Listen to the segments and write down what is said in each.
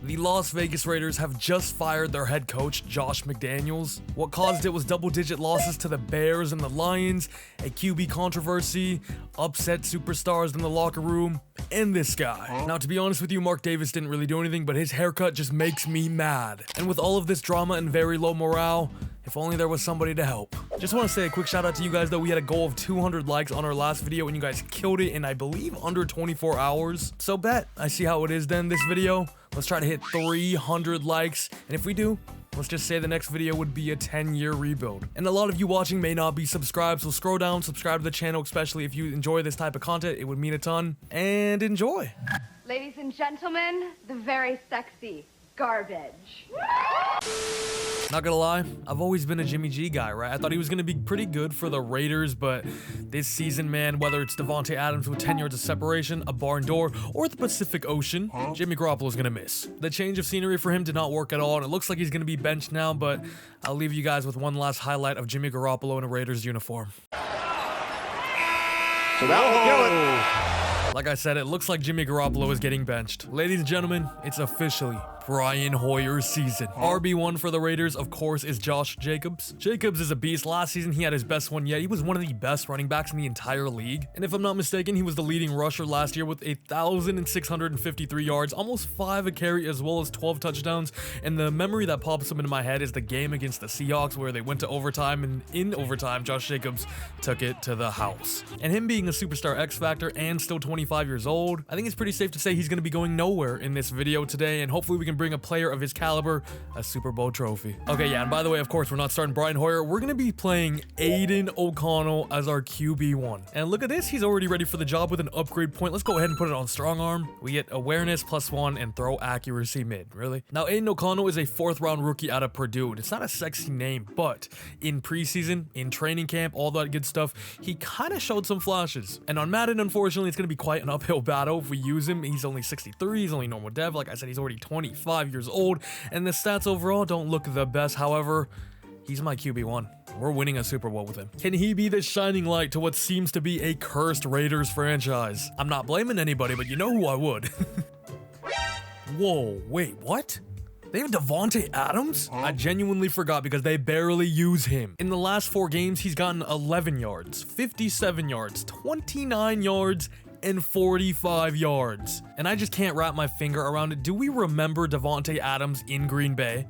The Las Vegas Raiders have just fired their head coach, Josh McDaniels. What caused it was double-digit losses to the Bears and the Lions, a QB controversy, upset superstars in the locker room, and this guy. Now, to be honest with you, Mark Davis didn't really do anything, but his haircut just makes me mad. And with all of this drama and very low morale, if only there was somebody to help. Just want to say a quick shout out to you guys though. We had a goal of 200 likes on our last video and you guys killed it in, I believe, under 24 hours. So bet I see how it is then this video. Let's try to hit 300 likes. And if we do, let's just say the next video would be a 10-year rebuild. And a lot of you watching may not be subscribed, so scroll down, subscribe to the channel, especially if you enjoy this type of content. It would mean a ton. And enjoy. Ladies and gentlemen, the very sexy Garbage. Not gonna lie, I've always been a Jimmy G guy, right? I thought he was gonna be pretty good for the Raiders, but this season, man, whether it's Davante Adams with 10 yards of separation, a barn door, or the Pacific Ocean, Jimmy Garoppolo's gonna miss. The change of scenery for him did not work at all, and it looks like he's gonna be benched now, but I'll leave you guys with one last highlight of Jimmy Garoppolo in a Raiders uniform. So that'll kill it. Like I said, it looks like Jimmy Garoppolo is getting benched. Ladies and gentlemen, it's officially Brian Hoyer's season. RB1 for the Raiders, of course, is Josh Jacobs. Jacobs is a beast. Last season, he had his best one yet. He was one of the best running backs in the entire league. And if I'm not mistaken, he was the leading rusher last year with 1,653 yards, almost 5 a carry, as well as 12 touchdowns. And the memory that pops up into my head is the game against the Seahawks where they went to overtime, and in overtime, Josh Jacobs took it to the house. And him being a superstar X Factor and still 25 years old, I think it's pretty safe to say he's going to be going nowhere in this video today, and hopefully we can bring a player of his caliber a Super Bowl trophy. Okay, yeah, and by the way, of course, we're not starting Brian Hoyer. We're going to be playing Aiden O'Connell as our QB1. And look at this, he's already ready for the job with an upgrade point. Let's go ahead and put it on strong arm. We get awareness +1 and throw accuracy mid. Really? Now, Aiden O'Connell is a 4th round rookie out of Purdue. It's not a sexy name, but in preseason, in training camp, all that good stuff, he kind of showed some flashes. And on Madden, unfortunately, it's going to be quite an uphill battle if we use him. He's only 63, he's only normal dev. Like I said, he's already 25 years old, and the stats overall don't look the best. However, he's my QB1. We're winning a Super Bowl with him. Can he be the shining light to what seems to be a cursed Raiders franchise? I'm not blaming anybody, but you know who I would. Whoa, wait, what? They have Davante Adams? I genuinely forgot because they barely use him. In the last 4 games, he's gotten 11 yards, 57 yards, 29 yards, and 45 yards. And I just can't wrap my finger around it. Do we remember Davante Adams in Green Bay?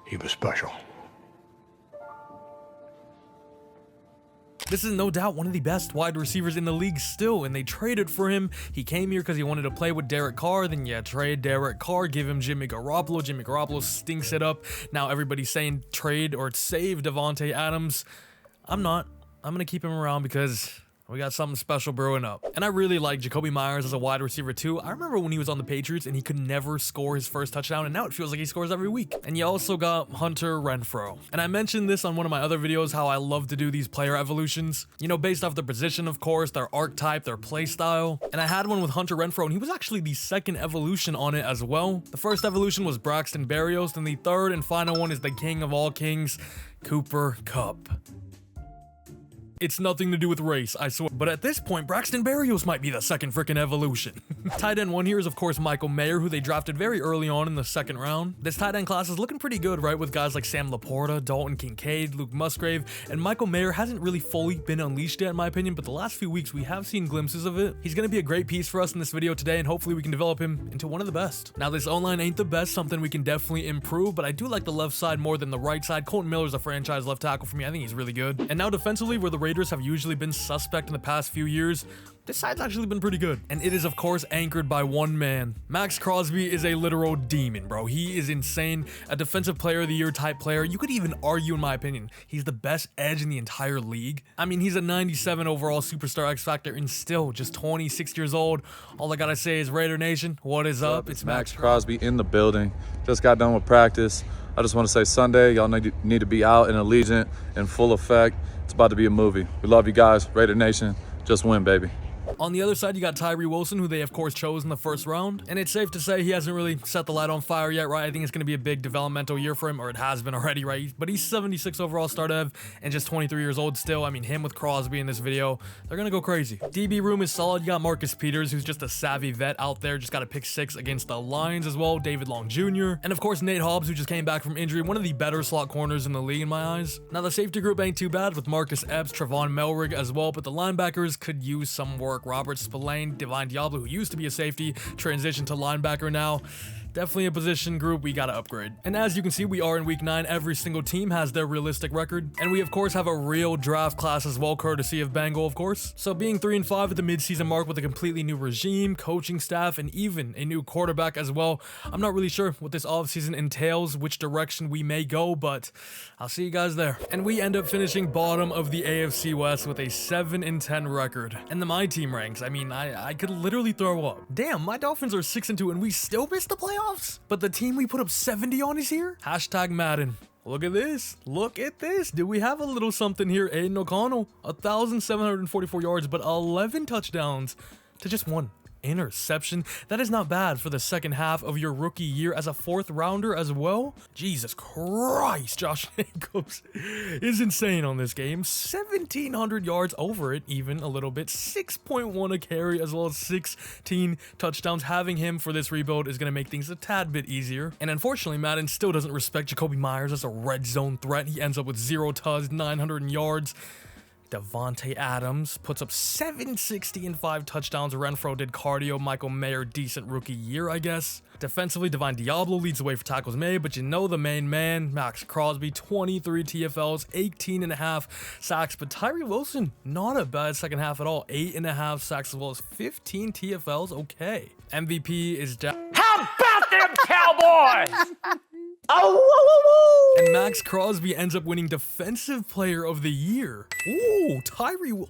He was special. This is no doubt one of the best wide receivers in the league still, and they traded for him. He came here because he wanted to play with Derek Carr. Then yeah, trade Derek Carr, give him Jimmy Garoppolo. Jimmy Garoppolo stinks it up. Now everybody's saying trade or save Davante Adams. I'm not. I'm going to keep him around because we got something special brewing up. And I really like Jacoby Myers as a wide receiver too. I remember when he was on the Patriots and he could never score his first touchdown, and now it feels like he scores every week. And you also got Hunter Renfrow. And I mentioned this on one of my other videos, how I love to do these player evolutions, you know, based off their position, of course, their archetype, their play style. And I had one with Hunter Renfrow, and he was actually the second evolution on it as well. The first evolution was Braxton Berrios, and the third and final one is the king of all kings, Cooper Kupp. It's nothing to do with race, I swear. But at this point, Braxton Berrios might be the second freaking evolution. Tight end 1 here is, of course, Michael Mayer, who they drafted very early on in the 2nd round. This tight end class is looking pretty good, right? With guys like Sam Laporta, Dalton Kincaid, Luke Musgrave, and Michael Mayer hasn't really fully been unleashed yet, in my opinion, but the last few weeks, we have seen glimpses of it. He's going to be a great piece for us in this video today, and hopefully we can develop him into one of the best. Now, this O-line ain't the best, something we can definitely improve, but I do like the left side more than the right side. Colton Miller's a franchise left tackle for me. I think he's really good. And now defensively, where the Raiders have usually been suspect in the past few years, this side's actually been pretty good. And it is, of course, anchored by one man. Maxx Crosby is a literal demon, bro. He is insane. A defensive player of the year type player. You could even argue, in my opinion, he's the best edge in the entire league. I mean, he's a 97 overall superstar X Factor and still just 26 years old. All I gotta say is, Raider Nation, what is up? It's Maxx Crosby in the building. Just got done with practice. I just want to say Sunday, y'all need to be out in Allegiant in full effect. It's about to be a movie. We love you guys. Raider Nation, just win, baby. On the other side, you got Tyree Wilson, who they of course chose in the first round. And it's safe to say he hasn't really set the light on fire yet, right? I think it's going to be a big developmental year for him, or it has been already, right? But he's 76 overall start ev and just 23 years old still. I mean, him with Crosby in this video, they're going to go crazy. DB room is solid. You got Marcus Peters, who's just a savvy vet out there. Just got a pick 6 against the Lions as well. David Long Jr. And of course, Nate Hobbs, who just came back from injury. One of the better slot corners in the league in my eyes. Now, the safety group ain't too bad with Marcus Epps, Trevon Melrig as well, but the linebackers could use some work. Robert Spillane, Divine Diablo, who used to be a safety, transitioned to linebacker now. Definitely a position group we gotta upgrade. And as you can see, we are in week 9. Every single team has their realistic record. And we of course have a real draft class as well, courtesy of Bengal, of course. So being 3-5 at the midseason mark with a completely new regime, coaching staff, and even a new quarterback as well, I'm not really sure what this offseason entails, which direction we may go, but I'll see you guys there. And we end up finishing bottom of the AFC West with a 7-10 record. And the my team ranks, I mean, I could literally throw up. Damn, my Dolphins are 6-2 and we still missed the playoffs? But the team we put up 70 on is here? Hashtag Madden. Look at this. Look at this. Do we have a little something here? Aiden O'Connell, 1,744 yards, but 11 touchdowns to just 1 interception. That is not bad for the second half of your rookie year as a 4th rounder as well. Jesus Christ, Josh Jacobs is insane on this game. 1,700 yards, over it even a little bit. 6.1 a carry as well as 16 touchdowns. Having him for this rebuild is going to make things a tad bit easier. And unfortunately, Madden still doesn't respect Jacoby Myers as a red zone threat. He ends up with 0 tuds, 900 yards. Davante Adams puts up 760 and 5 touchdowns. Renfro did cardio. Michael Mayer, decent rookie year, I guess. Defensively, Divine Diablo leads the way for tackles made, but you know the main man, Maxx Crosby, 23 TFLs, 18.5 sacks. But Tyree Wilson, not a bad second half at all. 8.5 sacks as well as 15 TFLs. Okay. MVP is How about them Cowboys? And Maxx Crosby ends up winning Defensive Player of the Year. Ooh,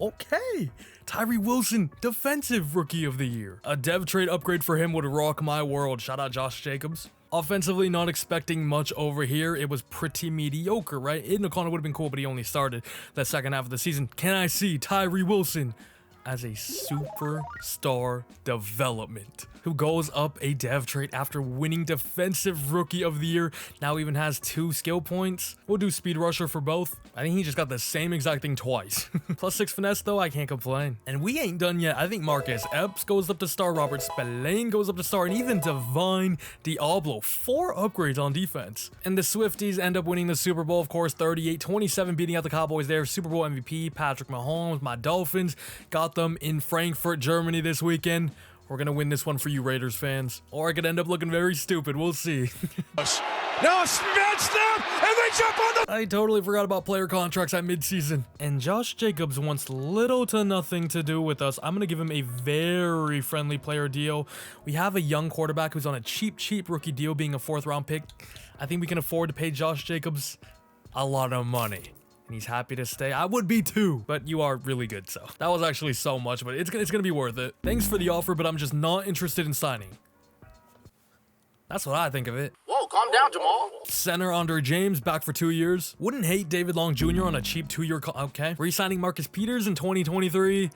okay. Tyree Wilson, Defensive Rookie of the Year. A dev trade upgrade for him would rock my world. Shout out Josh Jacobs. Offensively, not expecting much over here. It was pretty mediocre, right? Aiden O'Connell would have been cool, but he only started the second half of the season. Can I see Tyree Wilson as a superstar development who goes up a dev trait after winning Defensive Rookie of the Year, now even has 2 skill points? We'll do Speed Rusher for both. I think he just got the same exact thing twice. +6 finesse though, I can't complain. And we ain't done yet. I think Marcus Epps goes up to star, Robert Spillane goes up to star, and even Divine Diablo. 4 upgrades on defense. And the Swifties end up winning the Super Bowl, of course, 38-27, beating out the Cowboys there. Super Bowl MVP, Patrick Mahomes. My Dolphins got them in Frankfurt, Germany this weekend. We're gonna win this one for you Raiders fans. Or I could end up looking very stupid. We'll see. Now smash them and they jump on the... I totally forgot about player contracts at midseason. And Josh Jacobs wants little to nothing to do with us. I'm gonna give him a very friendly player deal. We have a young quarterback who's on a cheap rookie deal, being a 4th round pick. I think we can afford to pay Josh Jacobs a lot of money. And he's happy to stay. I would be too, but you are really good, so. That was actually so much, but it's gonna be worth it. Thanks for the offer, but I'm just not interested in signing. That's what I think of it. Whoa, calm down, Jamal. Center Andre James, back for 2 years. Wouldn't hate David Long Jr. on a cheap 2-year okay. Re-signing Marcus Peters in 2023.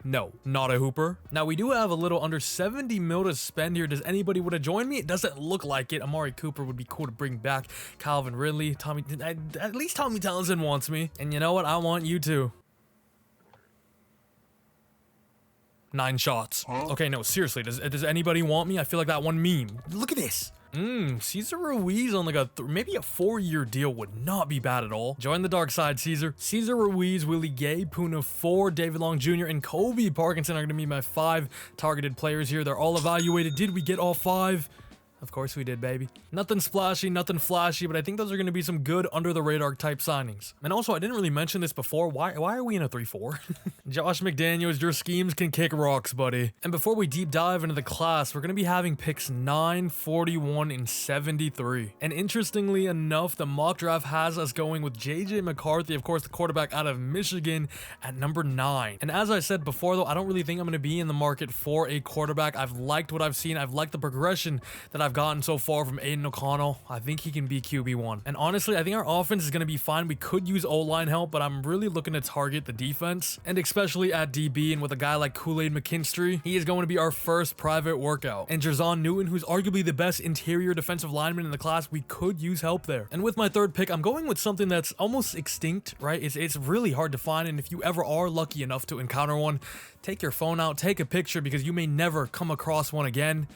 No, not a hooper. Now, we do have a little under 70 mil to spend here. Does anybody want to join me? It doesn't look like it. Amari Cooper would be cool to bring back. Calvin Ridley, at least Tommy Townsend wants me. And you know what? I want you too. 9 shots. Okay, no, seriously, does anybody want me? I feel like that one meme. Look at this. Cesar Ruiz on like maybe a 4-year deal would not be bad at all. Join the dark side, Cesar. Cesar Ruiz, Willie Gay, Puna 4, David Long Jr., and Kobe Parkinson are going to be my 5 targeted players here. They're all evaluated. Did we get all 5? Of course we did, baby. Nothing splashy, nothing flashy, but I think those are going to be some good under-the-radar type signings. And also, I didn't really mention this before. Why are we in a 3-4? Josh McDaniels, your schemes can kick rocks, buddy. And before we deep dive into the class, we're going to be having picks 9, 41, and 73. And interestingly enough, the mock draft has us going with J.J. McCarthy, of course, the quarterback out of Michigan, at number 9. And as I said before, though, I don't really think I'm going to be in the market for a quarterback. I've liked what I've seen. I've liked the progression that I've I've gotten so far from Aiden O'Connell, I think he can be QB1. And honestly, I think our offense is going to be fine. We could use O-line help, but I'm really looking to target the defense, and especially at DB, and with a guy like Kool-Aid McKinstry, he is going to be our first private workout. And Jerzon Newton, who's arguably the best interior defensive lineman in the class, we could use help there. And with my third pick, I'm going with something that's almost extinct, right? It's really hard to find, and if you ever are lucky enough to encounter one, take your phone out, take a picture, because you may never come across one again.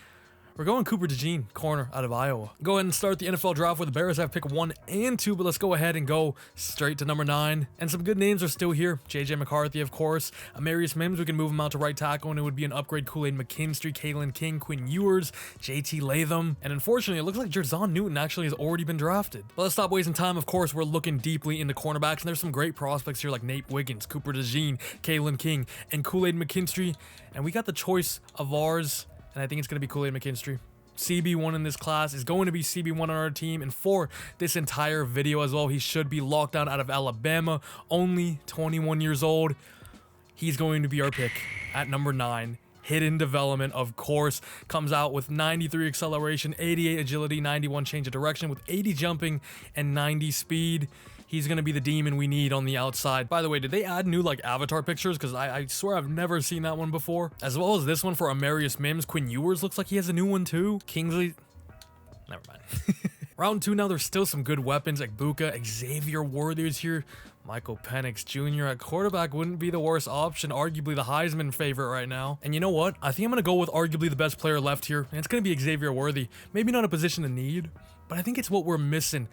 We're going Cooper DeJean, corner out of Iowa. Go ahead and start the NFL draft where the Bears have pick 1 and 2, but let's go ahead and go straight to number 9. And some good names are still here. JJ McCarthy, of course. Amarius Mims, we can move him out to right tackle, and it would be an upgrade. Kool-Aid McKinstry, Kalen King, Quinn Ewers, JT Latham. And unfortunately, it looks like Jerzon Newton actually has already been drafted. But let's stop wasting time. Of course, we're looking deeply into cornerbacks, and there's some great prospects here like Nate Wiggins, Cooper DeJean, Kalen King, and Kool-Aid McKinstry. And we got the choice of ours, and I think it's going to be Kool-Aid McKinstry. CB1 in this class is going to be CB1 on our team, and for this entire video as well, he should be locked down out of Alabama, only 21 years old. He's going to be our pick at number 9. Hidden development, of course, comes out with 93 acceleration, 88 agility, 91 change of direction with 80 jumping and 90 speed. He's going to be the demon we need on the outside. By the way, did they add new like avatar pictures? Because I swear I've never seen that one before. As well as this one for Amarius Mims. Quinn Ewers looks like he has a new one too. Kingsley, never mind. Round 2 now, there's still some good weapons like Buka, Xavier Worthy's here. Michael Penix Jr. at quarterback wouldn't be the worst option, arguably the Heisman favorite right now. And you know what? I think I'm going to go with arguably the best player left here, and it's going to be Xavier Worthy. Maybe not a position to need, but I think it's what we're missing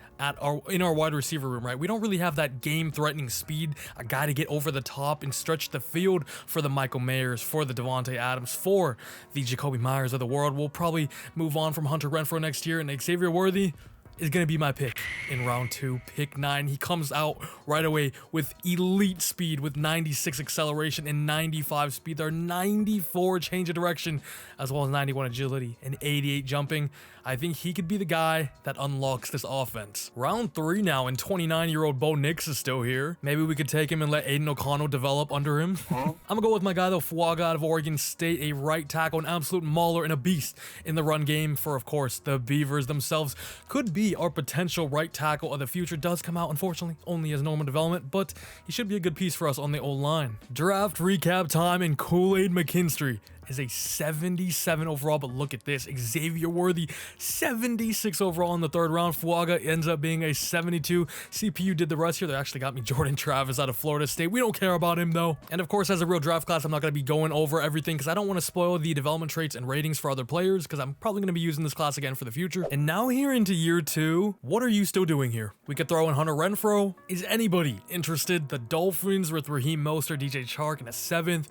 in our wide receiver room, right? We don't really have that game-threatening speed, a guy to get over the top and stretch the field for the Michael Mayers, for the Davante Adams, for the Jacoby Myers of the world. We'll probably move on from Hunter Renfrow next year, and Xavier Worthy is going to be my pick in round 2, pick 9. He comes out right away with elite speed with 96 acceleration and 95 speed. There are 94 change of direction as well as 91 agility and 88 jumping. I think he could be the guy that unlocks this offense. Round 3 now, and 29-year-old Bo Nix is still here. Maybe we could take him and let Aiden O'Connell develop under him. I'm gonna go with my guy though, Phomvongsa out of Oregon State, a right tackle, an absolute mauler and a beast in the run game for, of course, the Beavers themselves. Could be our potential right tackle of the future. Does come out, unfortunately, only as normal development, but he should be a good piece for us on the O-line. Draft recap time, and Kool-Aid McKinstry is a 77 overall, but look at this. Xavier Worthy, 76 overall in the 3rd round. Phomvongsa ends up being a 72. CPU did the rest here. They actually got me Jordan Travis out of Florida State. We don't care about him though. And of course, as a real draft class, I'm not going to be going over everything because I don't want to spoil the development traits and ratings for other players because I'm probably going to be using this class again for the future. And now here into year 2, what are you still doing here? We could throw in Hunter Renfrow. Is anybody interested? The Dolphins with Raheem Mostert, DJ Chark in a 7th.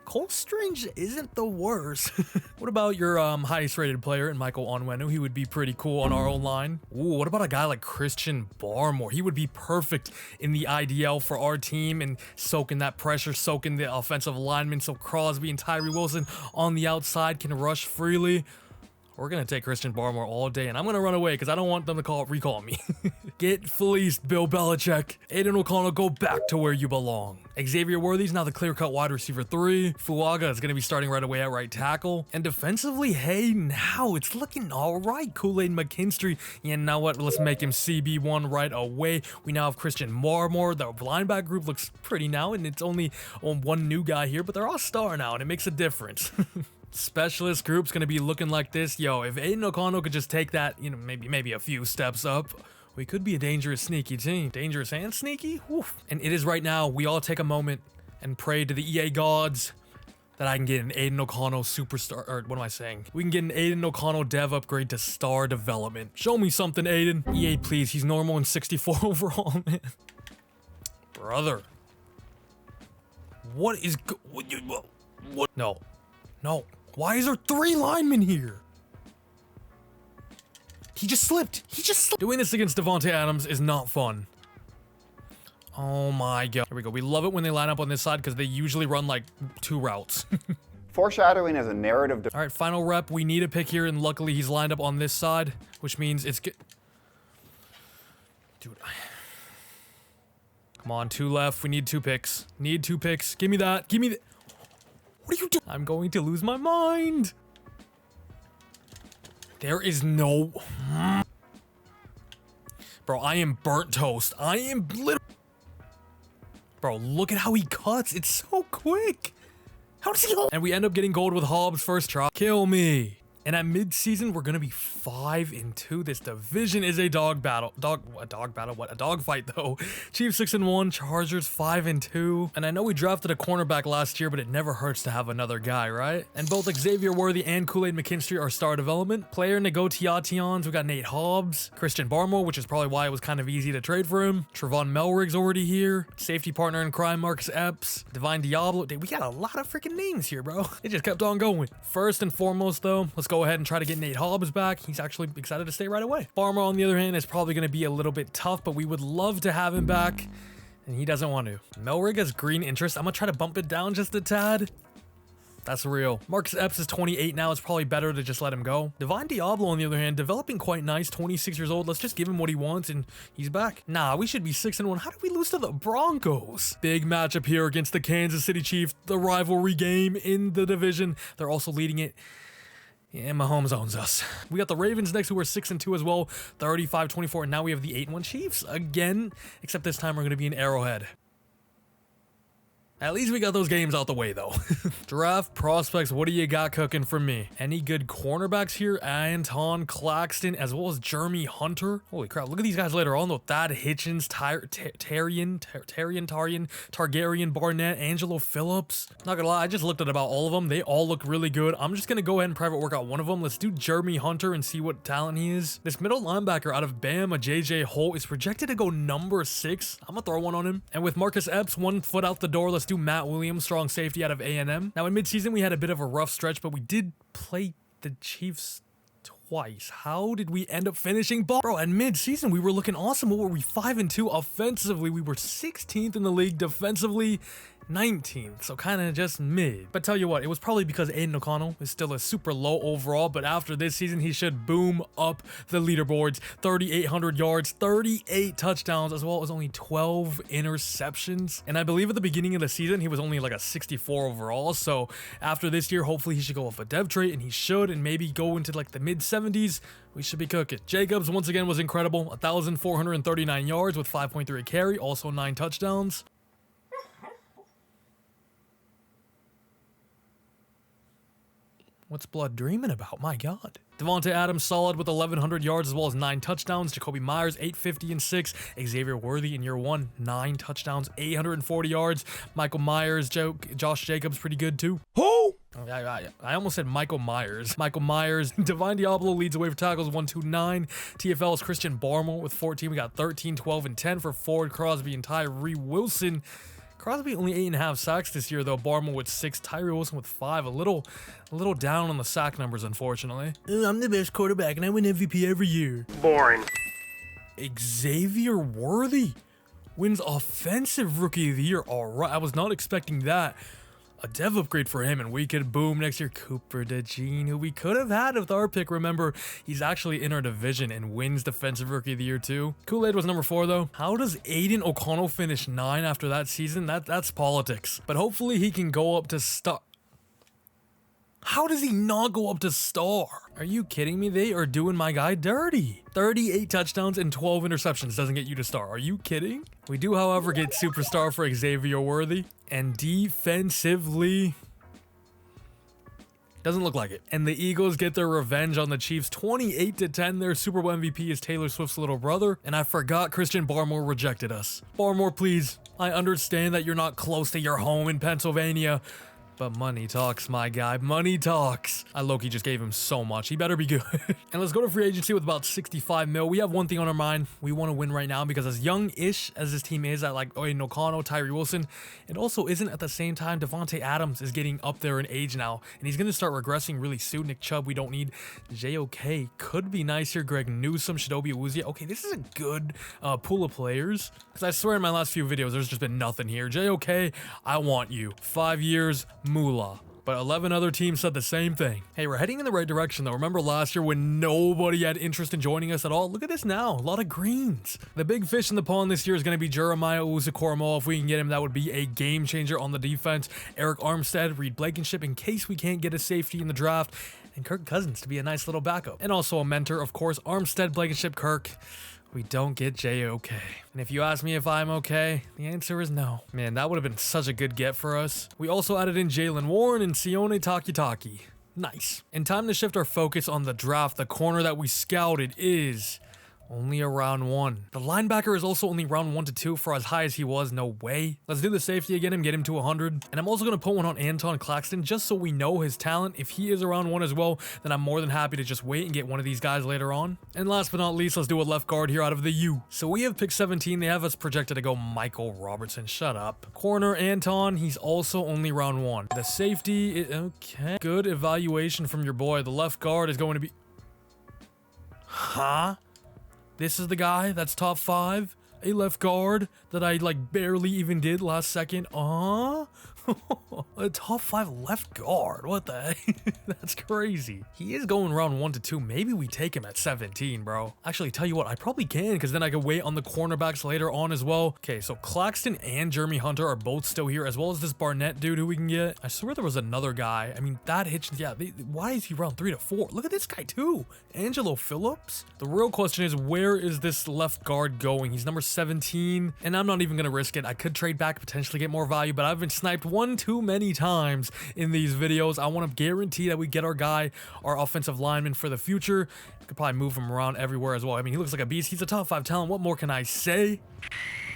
Cole Strange isn't the worst. What about your highest rated player in Michael Onwenu? He would be pretty cool on our own line. Ooh, what about a guy like Christian Barmore? He would be perfect in the IDL for our team and soaking that pressure, soaking the offensive linemen so Crosby and Tyree Wilson on the outside can rush freely. We're going to take Christian Barmore all day, and I'm going to run away because I don't want them to recall me. Get fleeced, Bill Belichick. Aiden O'Connell, go back to where you belong. Xavier Worthy's now the clear-cut wide receiver 3. Phomvongsa is going to be starting right away at right tackle. And defensively, hey, now it's looking all right. Kool-Aid McKinstry. You know what? Let's make him CB1 right away. We now have Christian Barmore. The linebacker group looks pretty now, and it's only one new guy here, but they're all star now, and it makes a difference. Specialist group's gonna be looking like this. Yo, if Aiden O'Connell could just take that, you know, maybe a few steps up, we could be a dangerous, sneaky team. Dangerous and sneaky? Oof. And it is right now, we all take a moment and pray to the EA gods that I can get an Aiden O'Connell superstar, or what am I saying? We can get an Aiden O'Connell dev upgrade to star development. Show me something, Aiden. EA, please. He's normal and 64 overall, man. Brother. What is what? No. No. Why is there 3 linemen here? He just slipped. Doing this against Davante Adams is not fun. Oh my god. Here we go. We love it when they line up on this side because they usually run like 2 routes. Foreshadowing is a narrative. All right, final rep. We need a pick here, and luckily he's lined up on this side, which means it's good. Dude. Come on, 2 left. We need 2 picks. Need 2 picks. Give me that. Give me that. What are you doing? I'm going to lose my mind. There is no... Bro, I am burnt toast. I am literally... Bro, look at how he cuts. It's so quick. How does he... And we end up getting gold with Hobbs first try. Kill me. And at mid-season, we're gonna be 5-2. This division is a dog battle. A dog battle? What? A dog fight, though. Chiefs 6-1, Chargers 5-2. And I know we drafted a cornerback last year, but it never hurts to have another guy, right? And both Xavier Worthy and Kool-Aid McKinstry are star development. Player negotiations, we got Nate Hobbs, Christian Barmore, which is probably why it was kind of easy to trade for him. Trevon Melrig's already here. Safety partner in crime, Marcus Epps. Divine Diablo. Dude, we got a lot of freaking names here, bro. It just kept on going. First and foremost, though, let's go ahead and try to get Nate Hobbs back. He's actually excited to stay right away. Farmer, on the other hand, is probably going to be a little bit tough, but we would love to have him back, and he doesn't want to. Melrig has green interest. I'm going to try to bump it down just a tad. That's real. Marcus Epps is 28 now. It's probably better to just let him go. Divine Diablo, on the other hand, developing quite nice. 26 years old. Let's just give him what he wants, and he's back. Nah, we should be 6-1. How did we lose to the Broncos? Big matchup here against the Kansas City Chiefs. The rivalry game in the division. They're also leading it. Yeah, Mahomes owns us. We got the Ravens next, who are 6-2 as well, 35-24, and now we have the 8-1 Chiefs again, except this time we're going to be in Arrowhead. At least we got those games out the way, though. Draft prospects, what do you got cooking for me? Any good cornerbacks here? Anton Claxton, as well as Jeremy Hunter. Holy crap, look at these guys later on, though. Thad Hitchens, Targaryen, Barnett, Angelo Phillips. Not gonna lie, I just looked at about all of them. They all look really good. I'm just gonna go ahead and private work out one of them. Let's do Jeremy Hunter and see what talent he is. This middle linebacker out of Bama, JJ Holt, is projected to go number 6. I'm gonna throw one on him. And with Marcus Epps, 1 foot out the door, let's do Matt Williams, strong safety out of A&M. Now in midseason, we had a bit of a rough stretch, but we did play the Chiefs twice. How did we end up finishing ball? Bro, at mid-season, we were looking awesome. What were we? 5-2 offensively. We were 16th in the league defensively. 19th, so kind of just mid. But tell you what, it was probably because Aiden O'Connell is still a super low overall, but after this season, he should boom up the leaderboards. 3,800 yards, 38 touchdowns, as well as only 12 interceptions. And I believe at the beginning of the season, he was only like a 64 overall, so after this year, hopefully he should go off a dev trait, and he should, and maybe go into like the mid-70s. We should be cooking. Jacobs, once again, was incredible. 1,439 yards with 5.3 a carry, also 9 touchdowns. What's Blood dreaming about? My God. Davante Adams solid with 1,100 yards as well as 9 touchdowns. Jacoby Myers, 850 and 6. Xavier Worthy in year 1, 9 touchdowns, 840 yards. Michael Myers, Josh Jacobs, pretty good too. Who? I almost said Michael Myers. Michael Myers. Divine Diablo leads away for tackles, 129. TFL's Christian Barmore with 14. We got 13, 12, and 10 for Ford, Crosby, and Tyree Wilson. Crosby only 8.5 sacks this year, though. Barmore with 6, Tyree Wilson with 5. A little down on the sack numbers, unfortunately. I'm the best quarterback, and I win MVP every year. Boring. Xavier Worthy wins Offensive Rookie of the Year. All right, I was not expecting that. A dev upgrade for him, and we could boom next year. Cooper DeJean, who we could have had with our pick. Remember, he's actually in our division and wins Defensive Rookie of the Year too. Kool-Aid was number 4 though. How does Aiden O'Connell finish 9 after that season? That's politics. But hopefully he can go up to star. How does he not go up to star? Are you kidding me? They are doing my guy dirty. 38 touchdowns and 12 interceptions doesn't get you to star. Are you kidding? We do, however, get superstar for Xavier Worthy. And defensively, doesn't look like it. And the Eagles get their revenge on the Chiefs. 28-10. Their Super Bowl MVP is Taylor Swift's little brother. And I forgot Christian Barmore rejected us. Barmore, please. I understand that you're not close to your home in Pennsylvania, but money talks, my guy. Money talks. I low-key just gave him so much. He better be good. And let's go to free agency with about 65 mil. We have one thing on our mind. We want to win right now because as young-ish as this team is, at like Aiden O'Connell, Tyree Wilson, it also isn't at the same time. Davante Adams is getting up there in age now, and he's going to start regressing really soon. Nick Chubb, we don't need. JOK could be nice here. Greg Newsome, Shidobi Awuzie. Okay, this is a good pool of players. Because I swear in my last few videos, there's just been nothing here. JOK, I want you. 5 years, moolah. but 11 other teams said the same thing. Hey, we're heading in the right direction though. Remember last year when nobody had interest in joining us at all? Look at this now, a lot of greens. The big fish in the pond this year is going to be Jeremiah Owusu-Koramoah. If we can get him, that would be a game changer on the defense. Eric Armstead, Reed Blankenship in case we can't get a safety in the draft, and Kirk Cousins to be a nice little backup. And also a mentor, of course, Armstead, Blankenship, Kirk. We don't get J-OK. And if you ask me if I'm okay, the answer is no. Man, that would have been such a good get for us. We also added in Jalen Warren and Sione Takitaki. Nice. And time to shift our focus on the draft. The corner that we scouted is only a round 1. The linebacker is also only round 1 to 2 for as high as he was. No way. Let's do the safety again and get him to 100. And I'm also going to put one on Anton Claxton just so we know his talent. If he is around 1 as well, then I'm more than happy to just wait and get one of these guys later on. And last but not least, let's do a left guard here out of the U. So we have pick 17. They have us projected to go Michael Robertson. Shut up. Corner Anton, he's also only round 1. The safety is okay. Good evaluation from your boy. The left guard is going to be... Huh? This is the guy that's top 5, a left guard that I like barely even did last second. A top 5 left guard. What the heck? That's crazy. He is going round 1 to 2. Maybe we take him at 17, bro. Actually, tell you what, I probably can because then I can wait on the cornerbacks later on as well. Okay, so Claxton and Jeremy Hunter are both still here, as well as this Barnett dude who we can get. I swear there was another guy. I mean, that Hitchens, yeah, why is he round 3 to 4? Look at this guy too. Angelo Phillips. The real question is, where is this left guard going? He's number 17, and I'm not even gonna risk it. I could trade back, potentially get more value, but I've been sniped one too many times in these videos. I want to guarantee that we get our guy, our offensive lineman for the future. We could probably move him around everywhere as well. I mean, he looks like a beast. He's a top 5 talent. What more can I say?